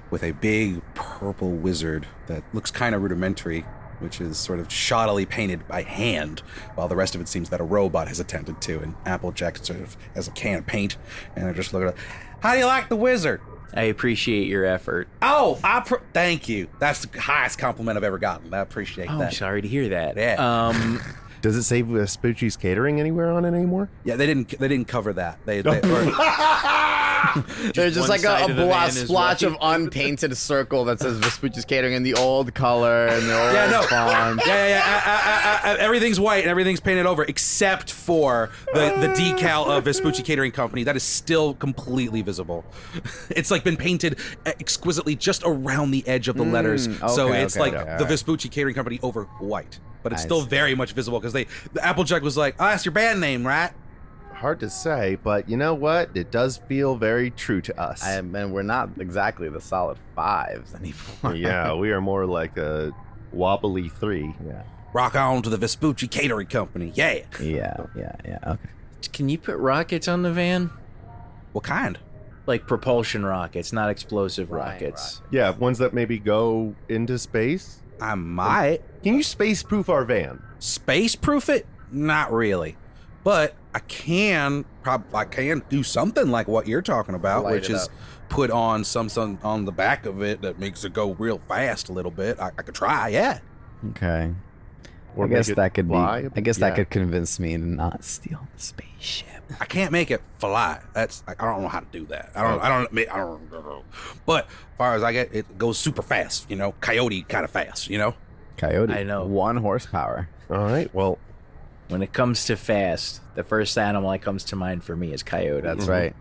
S5: with a big purple wizard that looks kind of rudimentary, which is sort of shoddily painted by hand, while the rest of it seems that a robot has attended to, and Applejack sort of has a can of paint, and they're just looking at, how do you like the wizard?
S2: I appreciate your effort.
S5: Oh, thank you. That's the highest compliment I've ever gotten. I appreciate
S2: Oh,
S5: that.
S2: I'm sorry to hear that.
S5: Yeah.
S1: Does it say Vespucci's Catering anywhere on it anymore?
S5: Yeah, they didn't cover that. They
S4: There's just
S2: one
S4: like
S2: side
S4: a
S2: of the van is
S4: splotch
S2: white.
S4: of unpainted circle that says Vespucci's Catering in the old color and the old font.
S5: Yeah. Everything's white and everything's painted over except for the decal of Vespucci Catering Company. That is still completely visible. It's like been painted exquisitely just around the edge of the letters. So
S4: okay,
S5: it's
S4: okay,
S5: like
S4: okay,
S5: the
S4: all
S5: Vespucci Catering Company over white. But it's
S4: I
S5: still
S4: see.
S5: very much visible because the Applejack was like, oh, that's your band name, right?
S1: Hard to say, but you know what? It does feel very true to us.
S4: And we're not exactly the solid fives anymore.
S1: Yeah, we are more like a wobbly 3.
S4: Yeah.
S5: Rock on to the Vespucci Catering Company. Yeah.
S4: Yeah. Okay.
S2: Can you put rockets on the van?
S5: What kind?
S2: Like propulsion rockets, not explosive rockets.
S1: Yeah, ones that maybe go into space.
S5: I might.
S1: Can you space-proof our van?
S5: Space-proof it? Not really. But I can do something like what you're talking about,
S4: Light
S5: which
S4: it
S5: is
S4: up.
S5: put on something on the back of it that makes it go real fast a little bit. I could try, yeah.
S4: Okay.
S1: Or
S4: I guess
S1: make it
S4: that could
S1: fly?
S4: be. I guess
S1: Yeah.
S4: that could convince me to not steal the spaceship.
S5: I can't make it fly. I don't know how to do that. I don't know. But as far as I get, it goes super fast. Coyote kind of fast.
S4: Coyote.
S2: I know.
S4: 1 horsepower.
S1: All right, well,
S2: When it comes to fast, the first animal that comes to mind for me is coyote.
S4: That's right.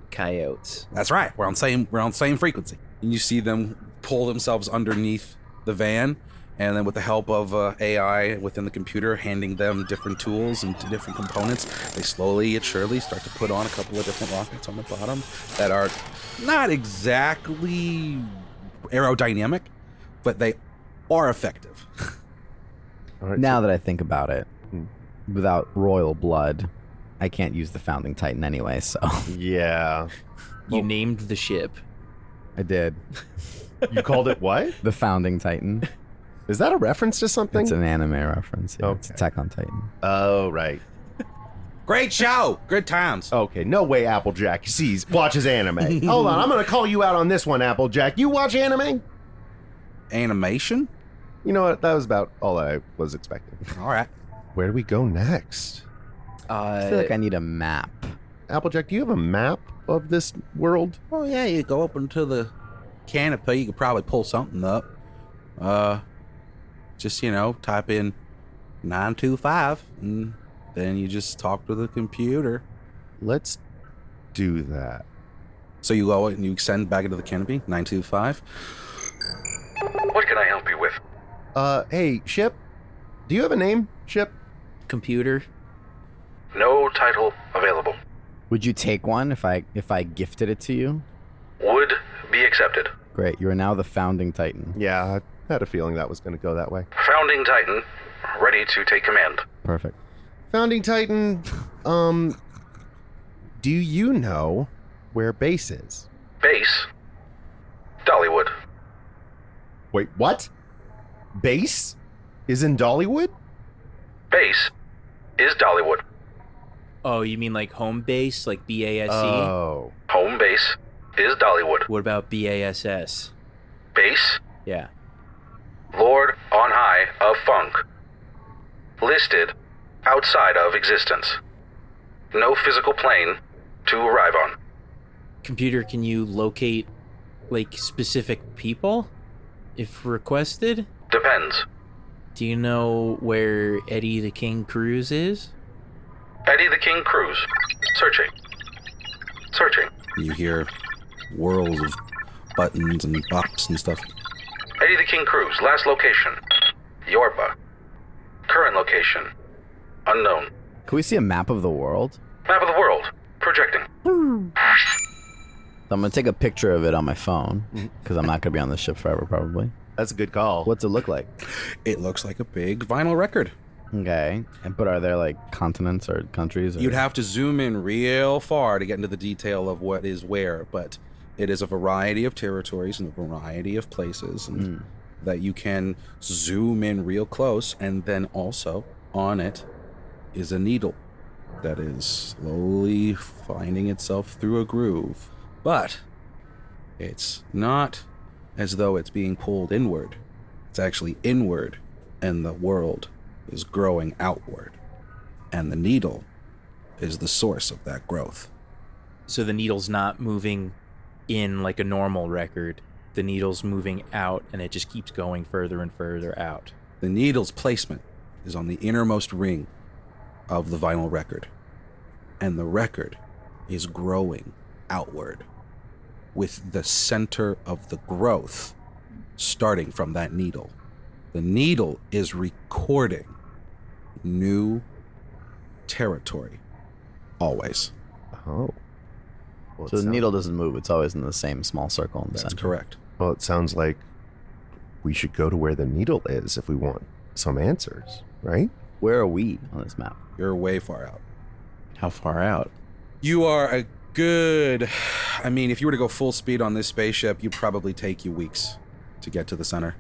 S2: Coyotes.
S5: That's right. We're on same frequency. And you see them pull themselves underneath the van, and then with the help of AI within the computer, handing them different tools and different components, they slowly yet surely start to put on a couple of different rockets on the bottom that are not exactly aerodynamic, but they are effective.
S1: all right.
S4: Now that I think about it, without royal blood, I can't use the Founding Titan anyway, so
S1: Yeah.
S2: You named the ship.
S4: I did.
S1: You called it what?
S4: The Founding Titan.
S1: Is that a reference to something?
S4: It's an anime reference. Yeah, It's
S1: Okay.
S4: Attack on Titan.
S1: Oh, right.
S5: Great show. Good times.
S1: Okay, no way Applejack watches anime. Hold on, I'm going to call you out on this one, Applejack. You watch anime?
S5: Animation?
S1: You know what? That was about all I was expecting.
S5: All right.
S1: Where do we go next?
S4: I feel like I need a map.
S1: Applejack, do you have a map of this world?
S5: Oh, yeah, you go up into the canopy. You could probably pull something up. Just, type in 925, and then you just talk to the computer.
S1: Let's do that.
S5: So you go and you send back into the canopy, 925.
S7: What can I help you with?
S1: Hey, Ship? Do you have a name, Ship?
S2: Computer.
S7: No title available.
S4: Would you take one if I gifted it to you?
S7: Would be accepted.
S4: Great. You are now the Founding Titan.
S1: Yeah, I had a feeling that was going to go that way.
S7: Founding Titan, ready to take command.
S4: Perfect.
S1: Founding Titan, do you know where base is?
S7: Base, Dollywood.
S1: Wait, what? Base is in Dollywood?
S7: Base is Dollywood.
S2: Oh, you mean like home base, like BASE?
S1: Oh.
S7: Home base is Dollywood.
S2: What about BASS?
S7: Base,
S2: Yeah.
S7: Lord on high of Funk. Listed outside of existence. No physical plane to arrive on.
S2: Computer, can you locate like specific people if requested?
S7: Depends.
S2: Do you know where Eddie the King Cruz is?
S7: Eddie the King Cruz. Searching. Searching.
S5: And you hear whirls of buttons and bops and stuff.
S7: Eddie the King Cruz. Last location. Yorba. Current location. Unknown.
S4: Can we see a map of the world?
S7: Map of the world. Projecting.
S4: So I'm going to take a picture of it on my phone, because I'm not going to be on the ship forever, probably.
S1: That's a good call.
S4: What's it look like?
S5: It looks like a big vinyl record.
S4: Okay. But are there, like, continents or countries? Or...
S5: You'd have to zoom in real far to get into the detail of what is where, but it is a variety of territories and a variety of places and that you can zoom in real close, and then also on it is a needle that is slowly finding itself through a groove. But it's not as though it's being pulled inward. It's actually inward, and the world is growing outward. And the needle is the source of that growth.
S2: So the needle's not moving in like a normal record. The needle's moving out, and it just keeps going further and further out.
S5: The needle's placement is on the innermost ring of the vinyl record. And the record is growing outward, with the center of the growth starting from that needle. The needle is recording new territory, always.
S1: Oh. Well,
S4: So the needle doesn't move. It's always in the same small circle in the
S5: That's
S4: center.
S5: correct.
S1: Well, it sounds like we should go to where the needle is if we want some answers, right?
S4: Where are we on this map?
S5: You're way far out.
S2: How far out?
S5: You are a good... I mean, if you were to go full speed on this spaceship, you'd probably take you weeks to get to the center.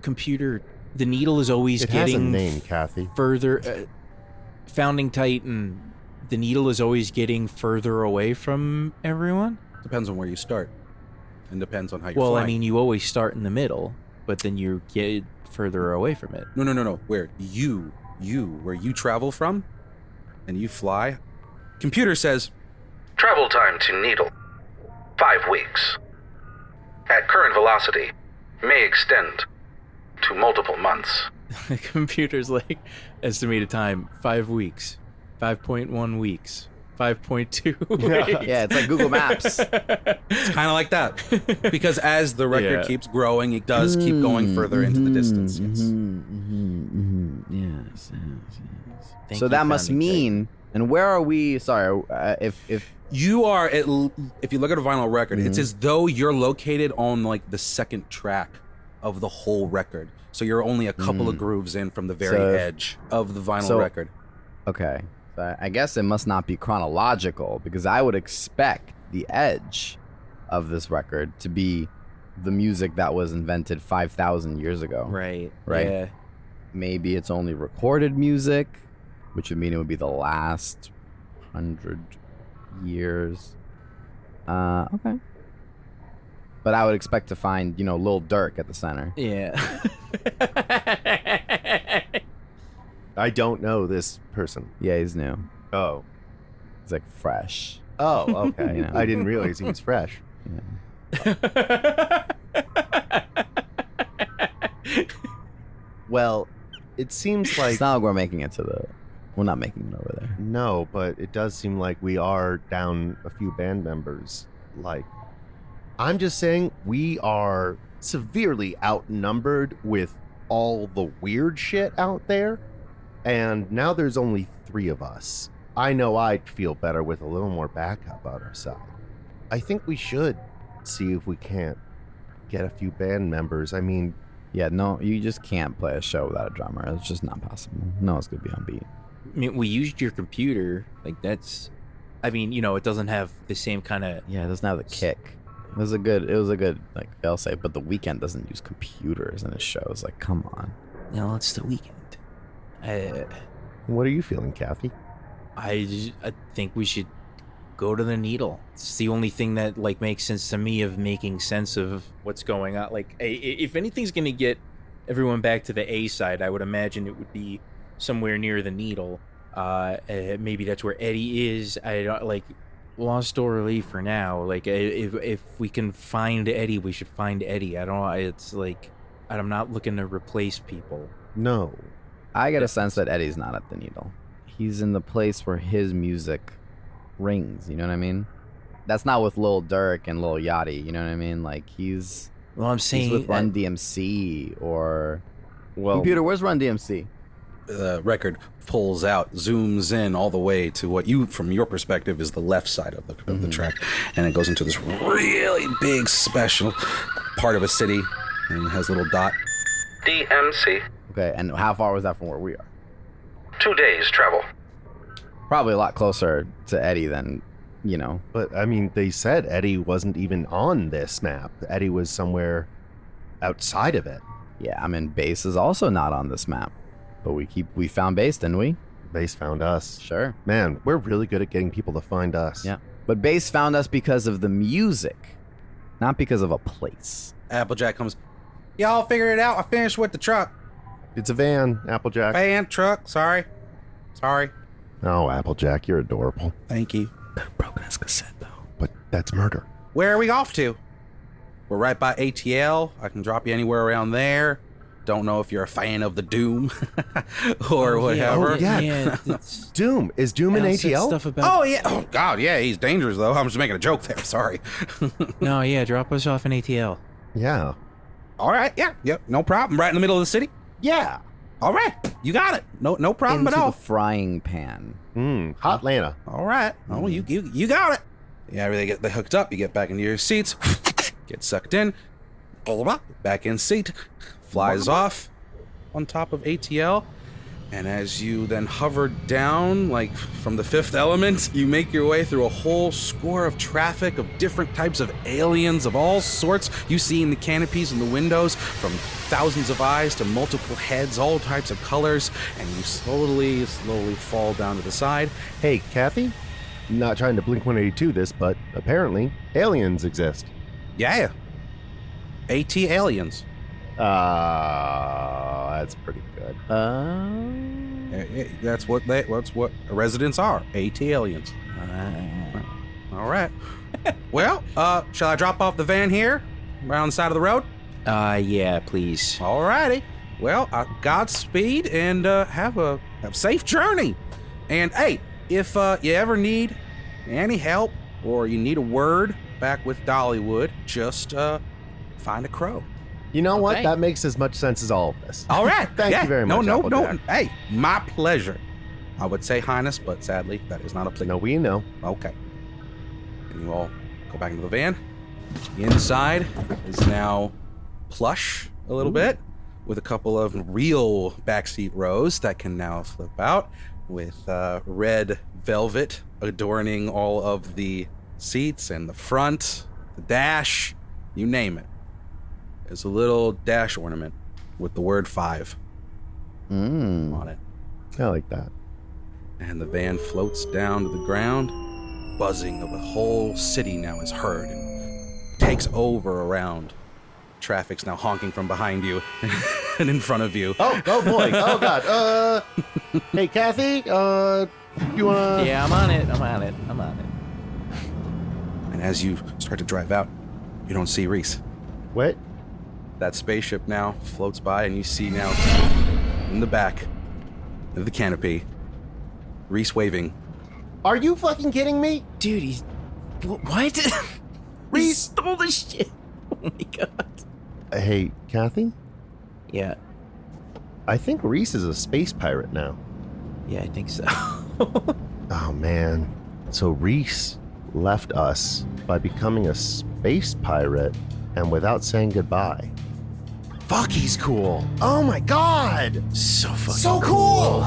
S2: Computer, the needle is always
S1: It has a
S2: getting
S1: name, Kathy.
S2: further. Founding Titan, the needle is always getting further away from everyone?
S5: Depends on where you start. And depends on how you're
S2: Well,
S5: flying.
S2: I mean, you always start in the middle, but then you get further away from it.
S5: No. Where where you travel from and you fly. Computer says,
S7: Travel time to Needle. 5 weeks. At current velocity, may extend to multiple months.
S2: The computer's like, estimated time, 5 weeks, 5.1 weeks, 5.2 weeks.
S4: Yeah, it's like Google Maps.
S5: it's kind of like that. Because as the record
S2: Yeah.
S5: keeps growing, it does keep going further into the distance. Yes.
S4: Yes.
S2: Thank
S4: So
S2: you,
S4: that must
S2: Founding
S4: mean, and where are we? Sorry, if
S5: You are, if you look at a vinyl record, it's as though you're located on like the second track of the whole record. So you're only a couple of grooves in from the very
S4: So-
S5: edge of the vinyl record.
S4: Okay. So I guess it must not be chronological because I would expect the edge of this record to be the music that was invented 5,000 years ago.
S2: Right.
S4: Right.
S2: Yeah.
S4: Maybe it's only recorded music, which would mean it would be the last 100 years. Okay. But I would expect to find, Lil Durk at the center.
S2: Yeah.
S1: I don't know this person.
S4: Yeah, he's new.
S1: Oh.
S4: He's like fresh.
S1: Oh, okay.
S4: You know.
S1: I didn't realize he was fresh. Well, it seems like
S4: It's not like we're making it to the... We're not making it over there.
S1: no, but it does seem like we are down a few band members. Like, I'm just saying we are severely outnumbered with all the weird shit out there, and now there's only 3 of us. I know I'd feel better with a little more backup on our side. I think we should see if we can't get a few band members. I mean,
S4: Yeah, no, you just can't play a show without a drummer. It's just not possible. No one's going to be on beat.
S2: I mean, we used your computer. Like, that's... I mean, it doesn't have the same kind of...
S4: Yeah, it doesn't have the kick. It was a good like they'll say, but The Weeknd doesn't use computers in his shows. Like, come on.
S2: It's the weekend.
S1: what are you feeling, Kathy?
S2: I think we should go to the Needle. It's the only thing that like makes sense to me of making sense of what's going on. Like, if anything's gonna get everyone back to the A side, I would imagine it would be somewhere near the Needle. Maybe that's where Eddie is. I don't like lost door relief for now. Like, if we can find Eddie, we should find Eddie. I don't. It's like I'm not looking to replace people.
S1: No.
S4: I get a sense that Eddie's not at the Needle. He's in the place where his music rings, you know what I mean? That's not with Lil Durk and Lil Yachty, you know what I mean? Like, he's
S2: Well, I'm saying
S4: with
S2: that-
S4: Run DMC or...
S1: Well,
S4: Computer, where's Run DMC?
S5: The record pulls out, zooms in all the way to what you, from your perspective, is the left side of the track, and it goes into this really big special part of a city, and it has a little dot.
S7: DMC.
S4: Okay, and how far was that from where we are?
S7: 2 days travel.
S4: Probably a lot closer to Eddie than,
S1: But I mean, they said Eddie wasn't even on this map. Eddie was somewhere outside of it.
S4: Yeah, I mean, Bass is also not on this map. But we found Bass, didn't we?
S1: Bass found us.
S4: Sure.
S1: Man, we're really good at getting people to find us.
S4: Yeah. But Bass found us because of the music, not because of a place.
S5: Applejack comes, y'all figured it out. I finished with the truck.
S1: It's a van, Applejack.
S5: Van, truck, sorry.
S1: Oh, Applejack, you're adorable.
S5: Thank you.
S4: Broken his cassette, though.
S1: But that's murder.
S5: Where are we off to? We're right by ATL. I can drop you anywhere around there. Don't know if you're a fan of the Doom or whatever.
S1: Oh, yeah.
S2: it's-
S1: Doom. Is Doom in
S2: Al said
S1: ATL?
S2: Stuff about
S5: Oh, yeah. Oh, God, yeah, he's dangerous, though. I'm just making a joke there. Sorry.
S2: No, yeah, drop us off in ATL.
S1: Yeah.
S5: All right, yeah, no problem. Right in the middle of the city.
S1: Yeah.
S5: All right, you got it. No problem
S4: Into
S5: at all.
S4: the frying pan.
S1: Hot Lana.
S5: All right. Oh, you got it. Yeah, they get hooked up. You get back into your seats. Get sucked in. Back in seat. Flies off on top of ATL. And as you then hover down, like from the Fifth Element, you make your way through a whole score of traffic of different types of aliens of all sorts. You see in the canopies and the windows, from thousands of eyes to multiple heads, all types of colors, and you slowly fall down to the side.
S1: Hey, Kathy? Not trying to Blink 182 this, but apparently aliens exist.
S5: Yeah. AT aliens.
S1: That's pretty good.
S5: That's what residents are. AT aliens. All right. Well, shall I drop off the van here, right on the side of the road?
S2: Yeah, please.
S5: All righty. Well, Godspeed and have a safe journey. And hey, if you ever need any help or you need a word back with Dollywood, just find a crow.
S1: You know what?
S2: Okay.
S1: That makes as much sense as all of this.
S5: All right.
S1: Thank you very much,
S5: No.
S1: Applejack.
S5: Hey, my pleasure. I would say highness, but sadly, that is not
S1: No,
S5: applicable.
S1: we know.
S5: Okay. And you all go back into the van. Inside is now plush a little bit with a couple of real backseat rows that can now flip out with red velvet adorning all of the seats and the front, the dash, you name it. There's a little dash ornament with the word 5 on it.
S1: I like that.
S5: And the van floats down to the ground. Buzzing of a whole city now is heard and takes over around. Traffic's now honking from behind you and in front of you.
S1: Oh boy. Oh God. Hey, Kathy. You wanna?
S2: Yeah, I'm on it.
S5: And as you start to drive out, you don't see Reese.
S1: What?
S5: That spaceship now floats by, and you see now in the back of the canopy, Reese waving.
S1: Are you fucking kidding me?
S2: Dude, he's... What? He
S1: Reese
S2: stole the shit. Oh my god.
S1: Hey, Kathy.
S2: Yeah.
S1: I think Reese is a space pirate now.
S2: Yeah, I think so.
S1: Oh man. So Reese left us by becoming a space pirate and without saying goodbye. Fuck, he's cool. Oh my god.
S2: So fucking
S1: So cool.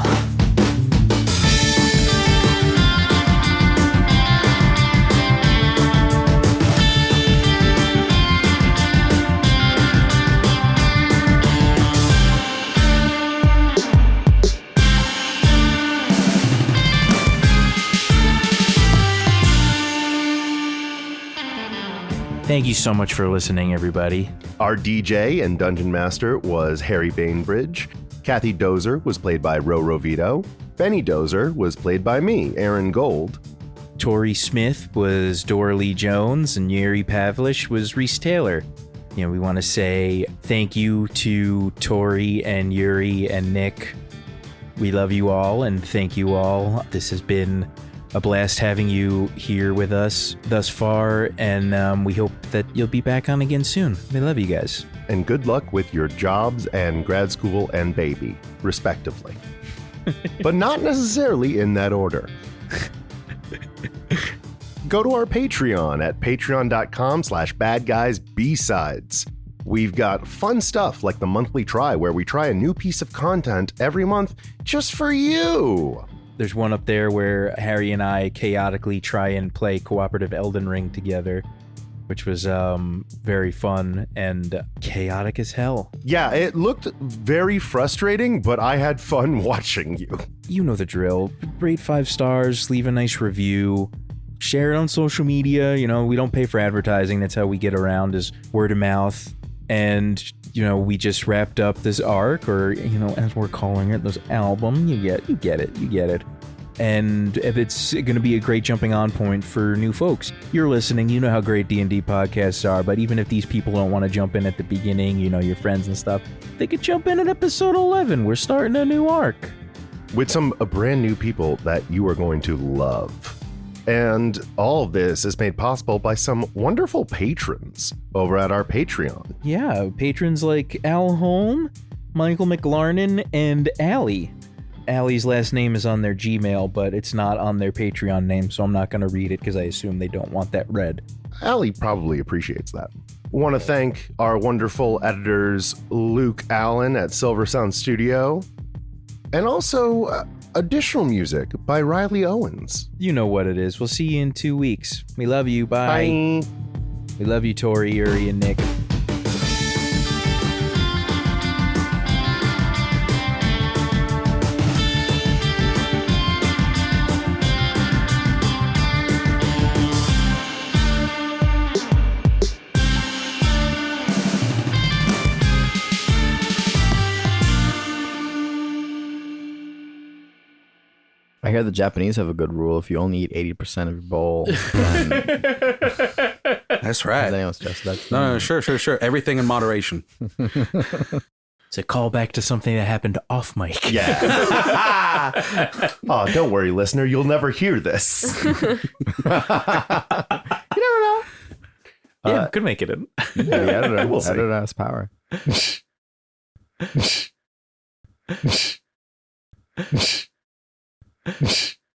S2: Thank you so much for listening, everybody.
S1: Our DJ and Dungeon Master was Harry Bainbridge. Kathy Dozer was played by Rovito. Benny Dozer was played by me, Aaron Gold.
S2: Tori Smith was Dora Lee Jones, and Yuri Pavlish was Reese Taylor. You know, we want to say thank you to Tori and Yuri and Nick. We love you all, and thank you all. This has been a blast having you here with us thus far, and we hope that you'll be back on again soon. We love you guys.
S1: And good luck with your jobs and grad school and baby, respectively. But not necessarily in that order. Go to our Patreon at patreon.com/badguysbsides. We've got fun stuff like the monthly try, where we try a new piece of content every month just for you.
S2: There's one up there where Harry and I chaotically try and play cooperative Elden Ring together, which was very fun and chaotic as hell.
S1: Yeah, it looked very frustrating, but I had fun watching you.
S2: You know the drill. Rate 5 stars, leave a nice review, share it on social media. You know, we don't pay for advertising. That's how we get around, is word of mouth. And, you know, we just wrapped up this arc, or, you know, as we're calling it, this album. You get it. And if it's going to be a great jumping on point for new folks. You're listening, you know how great D&D podcasts are, but even if these people don't want to jump in at the beginning, you know, your friends and stuff, they could jump in at episode 11. We're starting a new arc.
S1: With some brand new people that you are going to love. And all of this is made possible by some wonderful patrons over at our Patreon.
S2: Yeah, patrons like Al Holm, Michael McLarnon, and Allie. Allie's last name is on their Gmail, but it's not on their Patreon name, so I'm not going to read it because I assume they don't want that read.
S1: Allie probably appreciates that. Want to thank our wonderful editors, Luke Allen at Silver Sound Studio, and also additional music by Riley Owens.
S2: You know what it is. We'll see you in 2 weeks. We love you. Bye.
S1: Bye.
S2: We love you, Tori, Yuri, and Nick.
S4: I hear the Japanese have a good rule. If you only eat 80% of your bowl, then
S5: That's right.
S4: has anyone stressed that?
S5: No, sure. Everything in moderation.
S2: It's a callback to something that happened off mic.
S1: Yeah. Oh, don't worry, listener. You'll never hear this. You never know.
S2: Yeah, could make it in.
S4: Yeah, the editor,
S1: We'll see.
S4: editor has power.